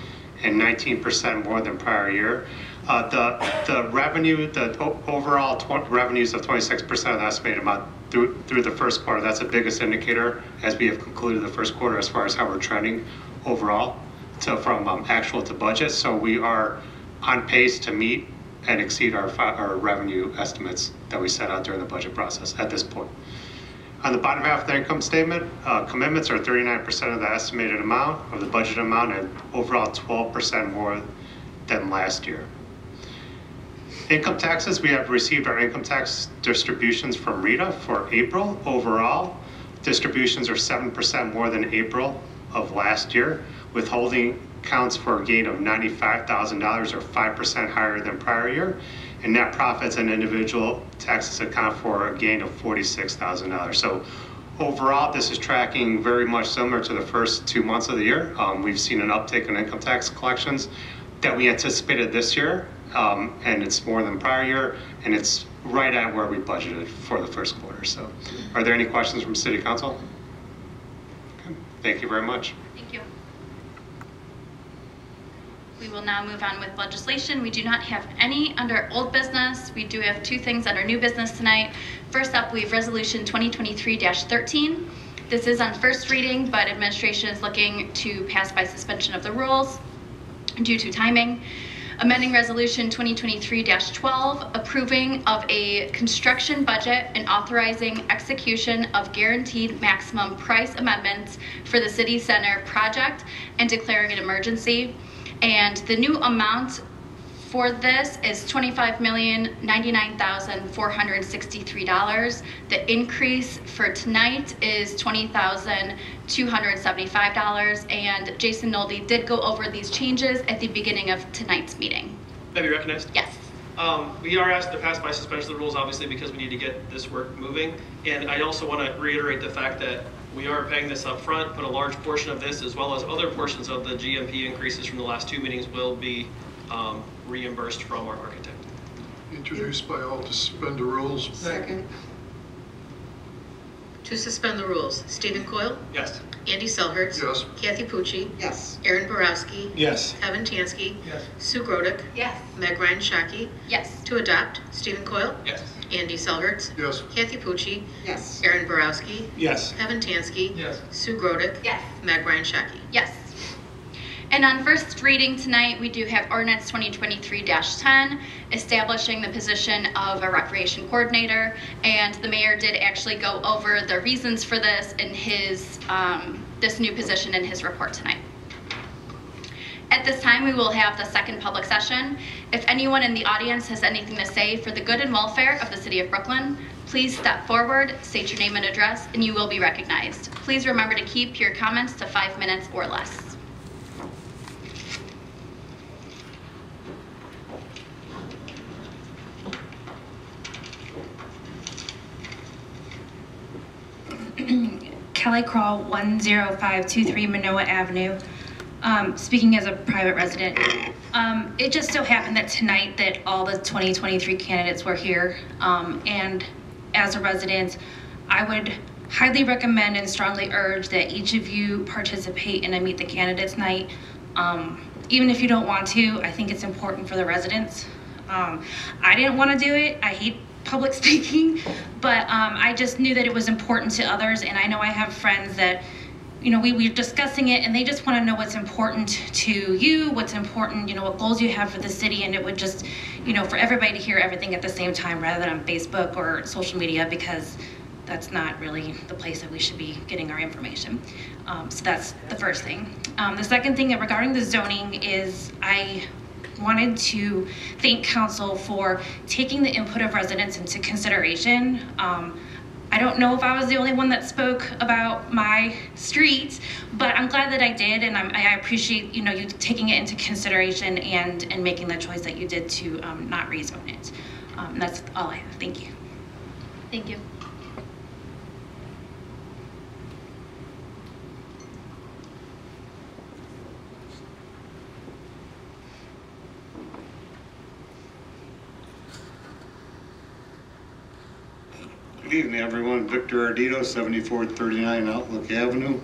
and 19% more than prior year. The revenue, the overall revenues of 26% of the estimated amount through the first quarter, that's the biggest indicator as we have concluded the first quarter as far as how we're trending overall from actual to budget. So we are on pace to meet and exceed our revenue estimates that we set out during the budget process at this point. On the bottom half of the income statement, commitments are 39% of the estimated amount of the budget amount and overall 12% more than last year. Income taxes, we have received our income tax distributions from RETA for April. Overall, distributions are 7% more than April of last year. Withholding counts for a gain of $95,000 or 5% higher than prior year. And net profits and individual taxes account for a gain of $46,000. So overall, this is tracking very much similar to the first 2 months of the year. We've seen an uptick in income tax collections that we anticipated this year, and it's more than prior year, and it's right at where we budgeted for the first quarter. So are there any questions from City Council? Okay. Thank you very much. Thank you. We will now move on with legislation. We do not have any under old business. We do have two things under new business tonight. First up, we have Resolution 2023-13. This is on first reading, but administration is looking to pass by suspension of the rules due to timing. Amending Resolution 2023-12, approving of a construction budget and authorizing execution of guaranteed maximum price amendments for the City Center project and declaring an emergency. And the new amount for this is $25,099,463. The increase for tonight is $20,275. And Jason Nolde did go over these changes at the beginning of tonight's meeting. May I be recognized? Yes. We are asked to pass by suspension of the rules, obviously, because we need to get this work moving. And I also want to reiterate the fact that we are paying this up front, but a large portion of this, as well as other portions of the GMP increases from the last 2 meetings, will be reimbursed from our architect. Introduced by all to suspend the rules. Second. To suspend the rules, Stephen Coyle? Yes. Andy Selhertz? Yes. Kathy Pucci? Yes. Aaron Borowski? Yes. Evan Tansky? Yes. Sue Grodick? Yes. Meg Ryan Shaki? Yes. To adopt, Stephen Coyle? Yes. Andy Selhertz? Yes. Kathy Pucci? Yes. Aaron Borowski? Yes. Evan Tansky? Yes. Sue Grodick? Yes. Meg Ryan Shaki? Yes. And on first reading tonight, we do have ordinance 2023-10, establishing the position of a recreation coordinator. And the mayor did actually go over the reasons for this in his, this new position in his report tonight. At this time, we will have the second public session. If anyone in the audience has anything to say for the good and welfare of the city of Brooklyn, please step forward, state your name and address, and you will be recognized. Please remember to keep your comments to 5 minutes or less. Kelly Crawl, 10523 Manoa Avenue. Speaking as a private resident, it just so happened that tonight that all the 2023 candidates were here, and as a resident, I would highly recommend and strongly urge that each of you participate in a Meet the Candidates night. Even if you don't want to, I think it's important for the residents. I didn't want to do it. I hate public speaking, but I just knew that it was important to others, and I know I have friends that, you know, we're discussing it and they just want to know what's important to you, what's important, you know, what goals you have for the city, and it would just, you know, for everybody to hear everything at the same time rather than on Facebook or social media, because that's not really the place that we should be getting our information. So that's the first thing. The second thing regarding the zoning is I wanted to thank council for taking the input of residents into consideration. I don't know if I was the only one that spoke about my street, but I'm glad that I did, and I appreciate, you know, you taking it into consideration and making the choice that you did to not rezone it. That's all I have. Thank you. Thank you. Good evening, everyone. Victor Ardito, 7439 Outlook Avenue.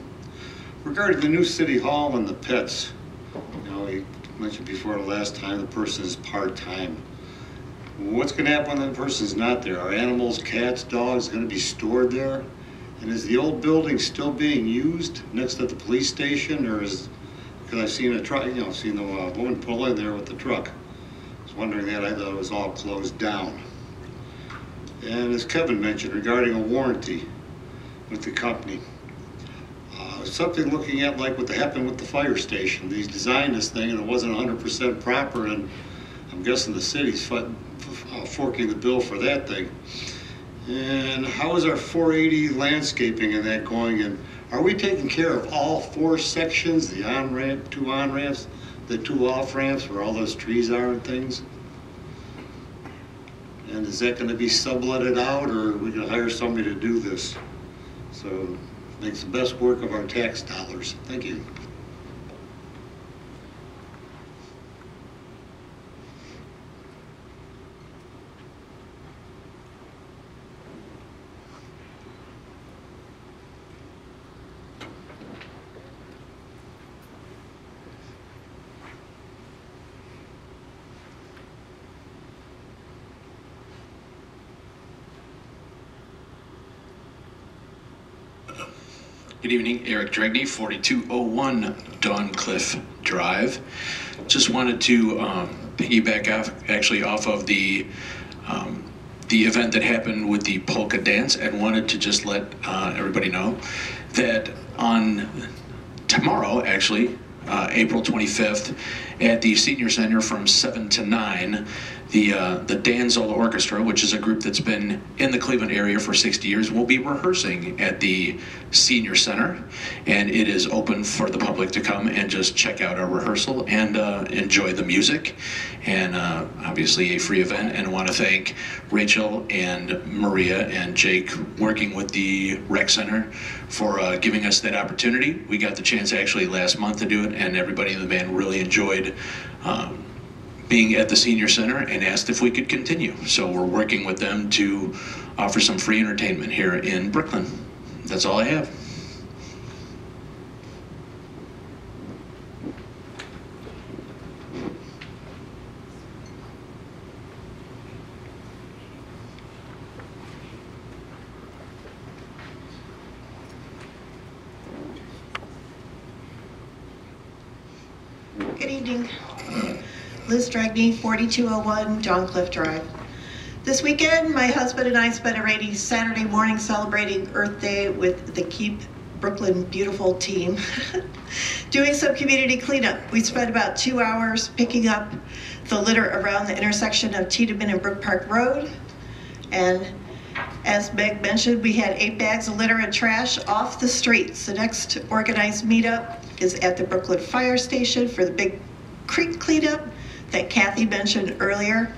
Regarding the new city hall and the pits, you know, you mentioned before the last time the person is part-time. What's going to happen when the person's not there? Are animals, cats, dogs going to be stored there? And is the old building still being used next to the police station, or is, because I've seen a truck, you know, seen the woman pull in there with the truck. I was wondering that. I thought it was all closed down. And as Kevin mentioned, regarding a warranty with the company, something looking at like what happened with the fire station. They designed this thing and it wasn't 100% proper, and I'm guessing the city's forking the bill for that thing. And how is our 480 landscaping and that going? And are we taking care of all 4 sections, the on-ramp, 2 on-ramps, the 2 off-ramps where all those trees are and things? And is that going to be subletted out, or are we going to hire somebody to do this? So makes the best work of our tax dollars. Thank you. Good evening, Eric Dragney, 4201 Dawncliffe Drive. Just wanted to piggyback off of the event that happened with the polka dance, and wanted to just let everybody know that on tomorrow, actually, April 25th at the Senior Center from 7 to 9. The Danzola Orchestra, which is a group that's been in the Cleveland area for 60 years, will be rehearsing at the Senior Center, and it is open for the public to come and just check out our rehearsal and enjoy the music. And obviously a free event, and I want to thank Rachel and Maria and Jake working with the Rec Center for giving us that opportunity. We got the chance actually last month to do it, and everybody in the band really enjoyed being at the Senior Center and asked if we could continue. So we're working with them to offer some free entertainment here in Brooklyn. That's all I have. Good evening. Liz Dragney, 4201 John Cliff Drive. This weekend, my husband and I spent a rainy Saturday morning celebrating Earth Day with the Keep Brooklyn Beautiful team, doing some community cleanup. We spent about 2 hours picking up the litter around the intersection of Tiedemann and Brook Park Road. And as Meg mentioned, we had 8 bags of litter and trash off the streets. The next organized meetup is at the Brooklyn Fire Station for the Big Creek cleanup that Kathy mentioned earlier.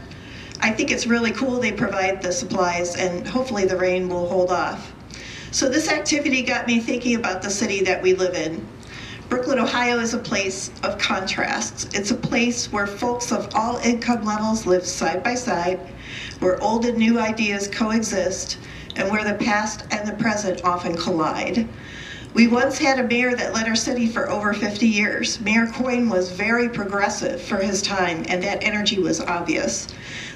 I think it's really cool they provide the supplies, and hopefully the rain will hold off. So this activity got me thinking about the city that we live in. Brooklyn, Ohio is a place of contrasts. It's a place where folks of all income levels live side by side, where old and new ideas coexist, and where the past and the present often collide. We once had a mayor that led our city for over 50 years. Mayor Coyne was very progressive for his time, and that energy was obvious.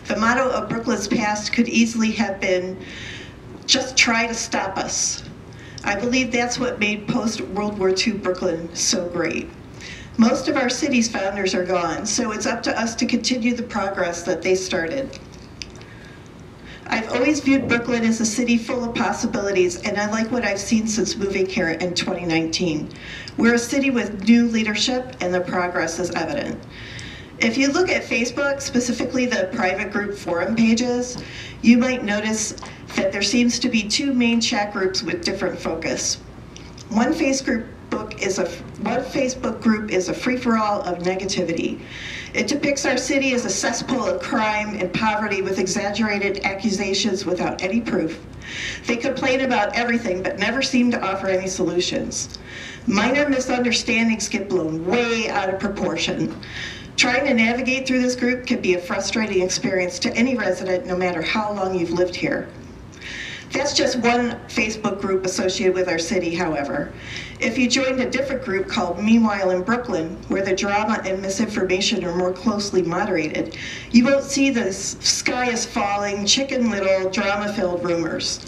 The motto of Brooklyn's past could easily have been, just try to stop us. I believe that's what made post-World War II Brooklyn so great. Most of our city's founders are gone, so it's up to us to continue the progress that they started. I've always viewed Brooklyn as a city full of possibilities, and I like what I've seen since moving here in 2019. We're a city with new leadership, and the progress is evident. If you look at Facebook, specifically the private group forum pages, you might notice that there seems to be 2 main chat groups with different focus. One Facebook group is a free-for-all of negativity. It depicts our city as a cesspool of crime and poverty with exaggerated accusations without any proof. They complain about everything but never seem to offer any solutions. Minor misunderstandings get blown way out of proportion. Trying to navigate through this group can be a frustrating experience to any resident, no matter how long you've lived here. That's just one Facebook group associated with our city, however. If you joined a different group called Meanwhile in Brooklyn, where the drama and misinformation are more closely moderated, you won't see this sky is falling, Chicken Little, drama-filled rumors.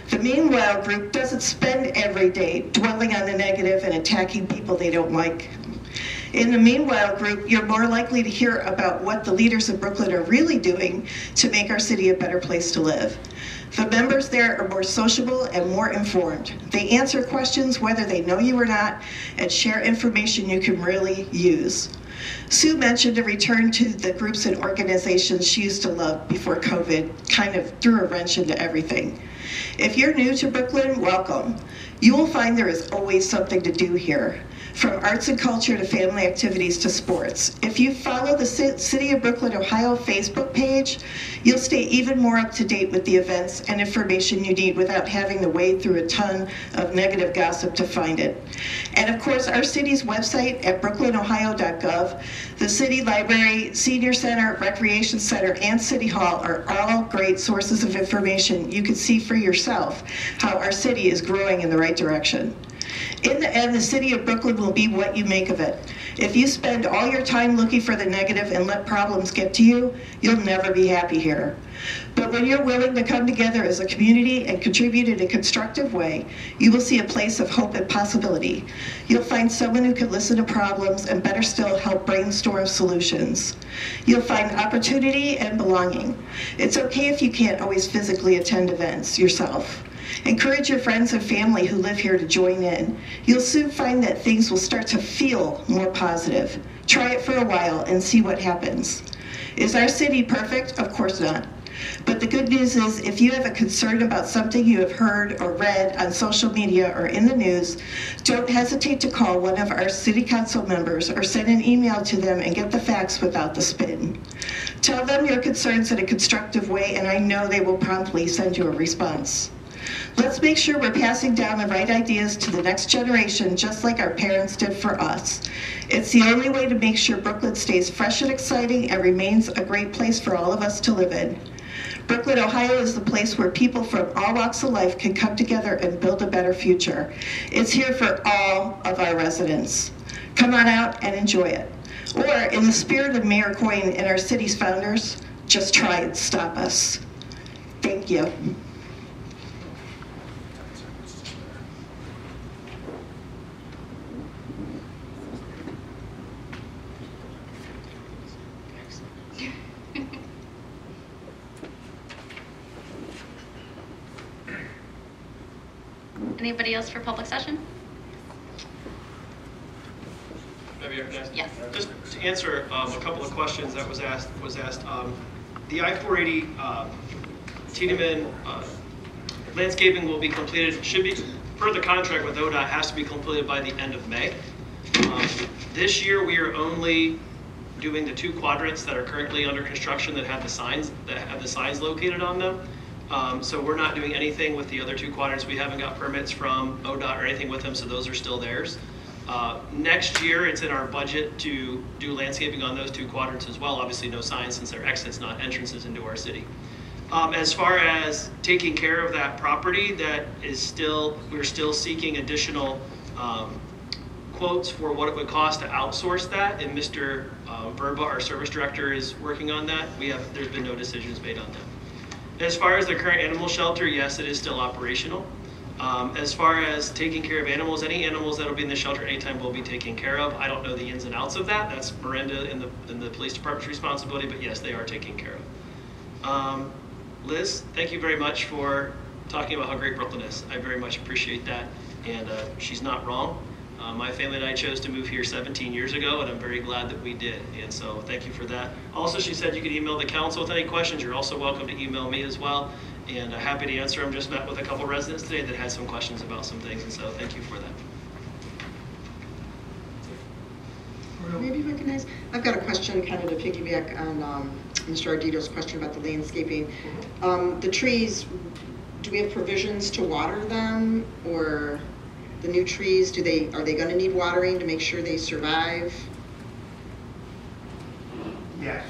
The Meanwhile group doesn't spend every day dwelling on the negative and attacking people they don't like. In the Meanwhile group, you're more likely to hear about what the leaders of Brooklyn are really doing to make our city a better place to live. The members there are more sociable and more informed. They answer questions whether they know you or not, and share information you can really use. Sue mentioned a return to the groups and organizations she used to love before COVID kind of threw a wrench into everything. If you're new to Brooklyn, welcome. You will find there is always something to do here, from arts and culture to family activities to sports. If you follow the City of Brooklyn, Ohio Facebook page, you'll stay even more up to date with the events and information you need without having to wade through a ton of negative gossip to find it. And of course, our city's website at brooklynohio.gov, the City Library, Senior Center, Recreation Center, and City Hall are all great sources of information. You can see for yourself how our city is growing in the right direction. In the end, the city of Brooklyn will be what you make of it. If you spend all your time looking for the negative and let problems get to you, you'll never be happy here. But when you're willing to come together as a community and contribute in a constructive way, you will see a place of hope and possibility. You'll find someone who can listen to problems and, better still, help brainstorm solutions. You'll find opportunity and belonging. It's okay if you can't always physically attend events yourself. Encourage your friends and family who live here to join in. You'll soon find that things will start to feel more positive. Try it for a while and see what happens. Is our city perfect? Of course not. But the good news is, if you have a concern about something you have heard or read on social media or in the news, don't hesitate to call one of our city council members or send an email to them and get the facts without the spin. Tell them your concerns in a constructive way, and I know they will promptly send you a response. Let's make sure we're passing down the right ideas to the next generation, just like our parents did for us. It's the only way to make sure Brooklyn stays fresh and exciting and remains a great place for all of us to live in. Brooklyn, Ohio is the place where people from all walks of life can come together and build a better future. It's here for all of our residents. Come on out and enjoy it. Or, in the spirit of Mayor Coyne and our city's founders, just try and stop us. Thank you. Anybody else for public session? Yes. Just to answer a couple of questions that was asked. The I-480 Tiedemann landscaping will be completed. Should be per the contract with ODOT, has to be completed by the end of May. This year we are only doing the 2 quadrants that are currently under construction that have the signs located on them. So we're not doing anything with the other 2 quadrants. We haven't got permits from ODOT or anything with them, so those are still theirs. Next year, it's in our budget to do landscaping on those 2 quadrants as well. Obviously, no signs since they're exits, not entrances into our city. As far as taking care of that property, we're still seeking additional quotes for what it would cost to outsource that, and Mr. Verba, our service director, is working on that. There's been no decisions made on that. As far as the current animal shelter, yes, it is still operational. As far as taking care of animals, any animals that will be in the shelter anytime will be taken care of. I don't know the ins and outs of that. That's Miranda in the police department's responsibility, but yes, they are taken care of. Liz, thank you very much for talking about how great Brooklyn is. I very much appreciate that, and she's not wrong. My family and I chose to move here 17 years ago, and I'm very glad that we did, and so thank you for that. Also, she said you could email the council with any questions. You're also welcome to email me as well, and happy to answer them. Just met with a couple residents today that had some questions about some things, and so thank you for that. Maybe recognize, I've got a question kind of to piggyback on Mr. Ardito's question about the landscaping. The trees, do we have provisions to water them, or the new trees, are they going to need watering to make sure they survive? Yes,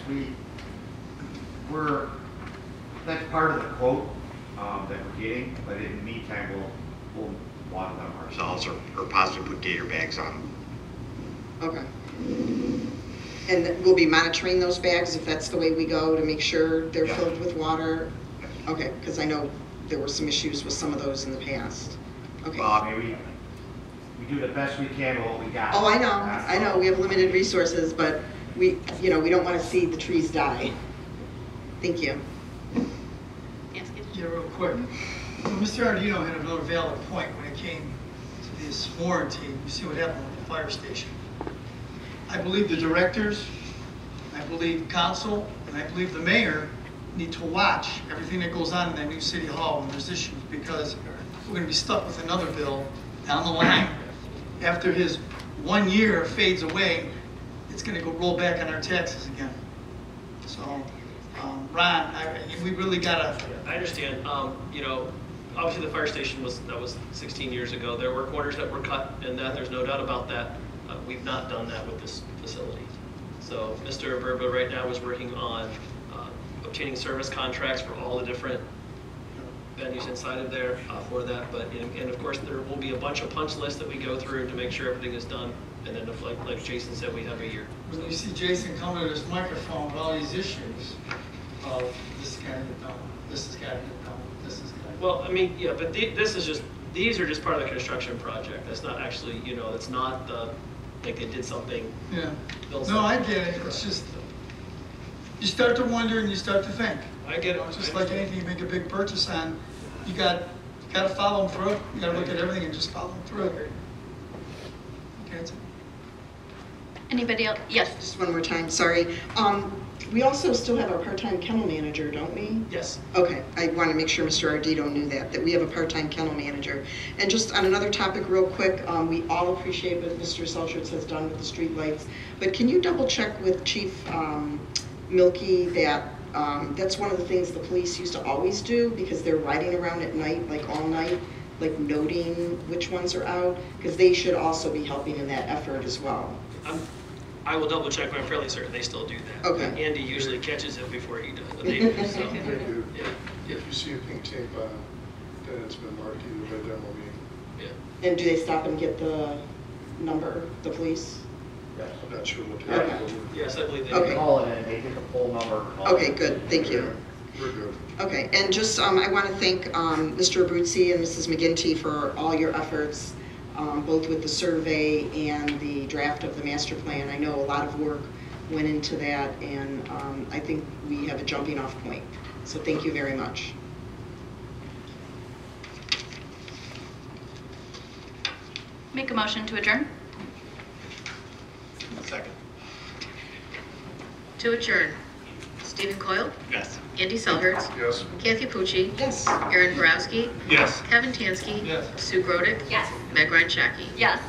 that's part of the quote that we're getting, but in the meantime, we'll water them ourselves or possibly put gator bags on them. Okay. And we'll be monitoring those bags if that's the way we go, to make sure they're filled with water? Okay, because I know there were some issues with some of those in the past. Okay. Well, I mean, we do the best we can with what we got. Oh, I know. We have limited resources, but we don't want to see the trees die. Thank you. Yeah, real quick. Well, Mr. Ardito had another valid point when it came to this warranty. You see what happened with the fire station. I believe the directors, I believe council, and I believe the mayor need to watch everything that goes on in that new city hall when there's issues, because we're going to be stuck with another bill down the line. After his 1 year fades away, it's going to go roll back on our taxes again. So, Ron, we really got to... I understand. Obviously the fire station was 16 years ago. There were corners that were cut, and that there's no doubt about that. We've not done that with this facility. So Mr. Verba right now is working on obtaining service contracts for all the different venues inside of there for that. And of course there will be a bunch of punch lists that we go through to make sure everything is done. And then like Jason said, we have a year. When you see Jason come to this microphone with all these issues of this is got to get done, this has got to get done, this is got to get done. Well, I mean, yeah, but these are just part of the construction project. That's not actually, it's not like they did something. Yeah. No, I get it. It's just, you start to wonder and you start to think. I get it. Just like anything you make a big purchase on, you got Gotta follow them through. You gotta look at everything and just follow them through. Okay, that's it. Anybody else? Yes. Just one more time, sorry. We also still have our part-time kennel manager, don't we? Yes. Okay, I want to make sure Mr. Ardito knew that we have a part-time kennel manager. And just on another topic real quick, we all appreciate what Mr. Selschutz has done with the street lights, but can you double check with Chief Milky that that's one of the things the police used to always do, because they're riding around at night, like all night, like noting which ones are out, because they should also be helping in that effort as well. I will double check, but I'm fairly certain they still do that. Okay. Andy usually catches it before he does, but they do, so. They do. Yeah. If you see a pink tape on, then it's been marked either by demo being. Yeah. And do they stop and get the number, the police? I'm not sure what they Okay. Yes, I believe they Okay. Call it in, they take a poll number. Okay, good, thank you. We're good. Okay, and just, I want to thank Mr. Abruzzi and Mrs. McGinty for all your efforts, both with the survey and the draft of the master plan. I know a lot of work went into that, and I think we have a jumping off point. So thank you very much. Make a motion to adjourn. Second. To adjourn, Stephen Coyle, Yes. Andy Selhertz, Yes. Kathy Pucci, Yes. Aaron Borowski, Yes. Kevin Tansky, Yes. Sue Grodick, Yes. Meg Ryan Shaki. Yes.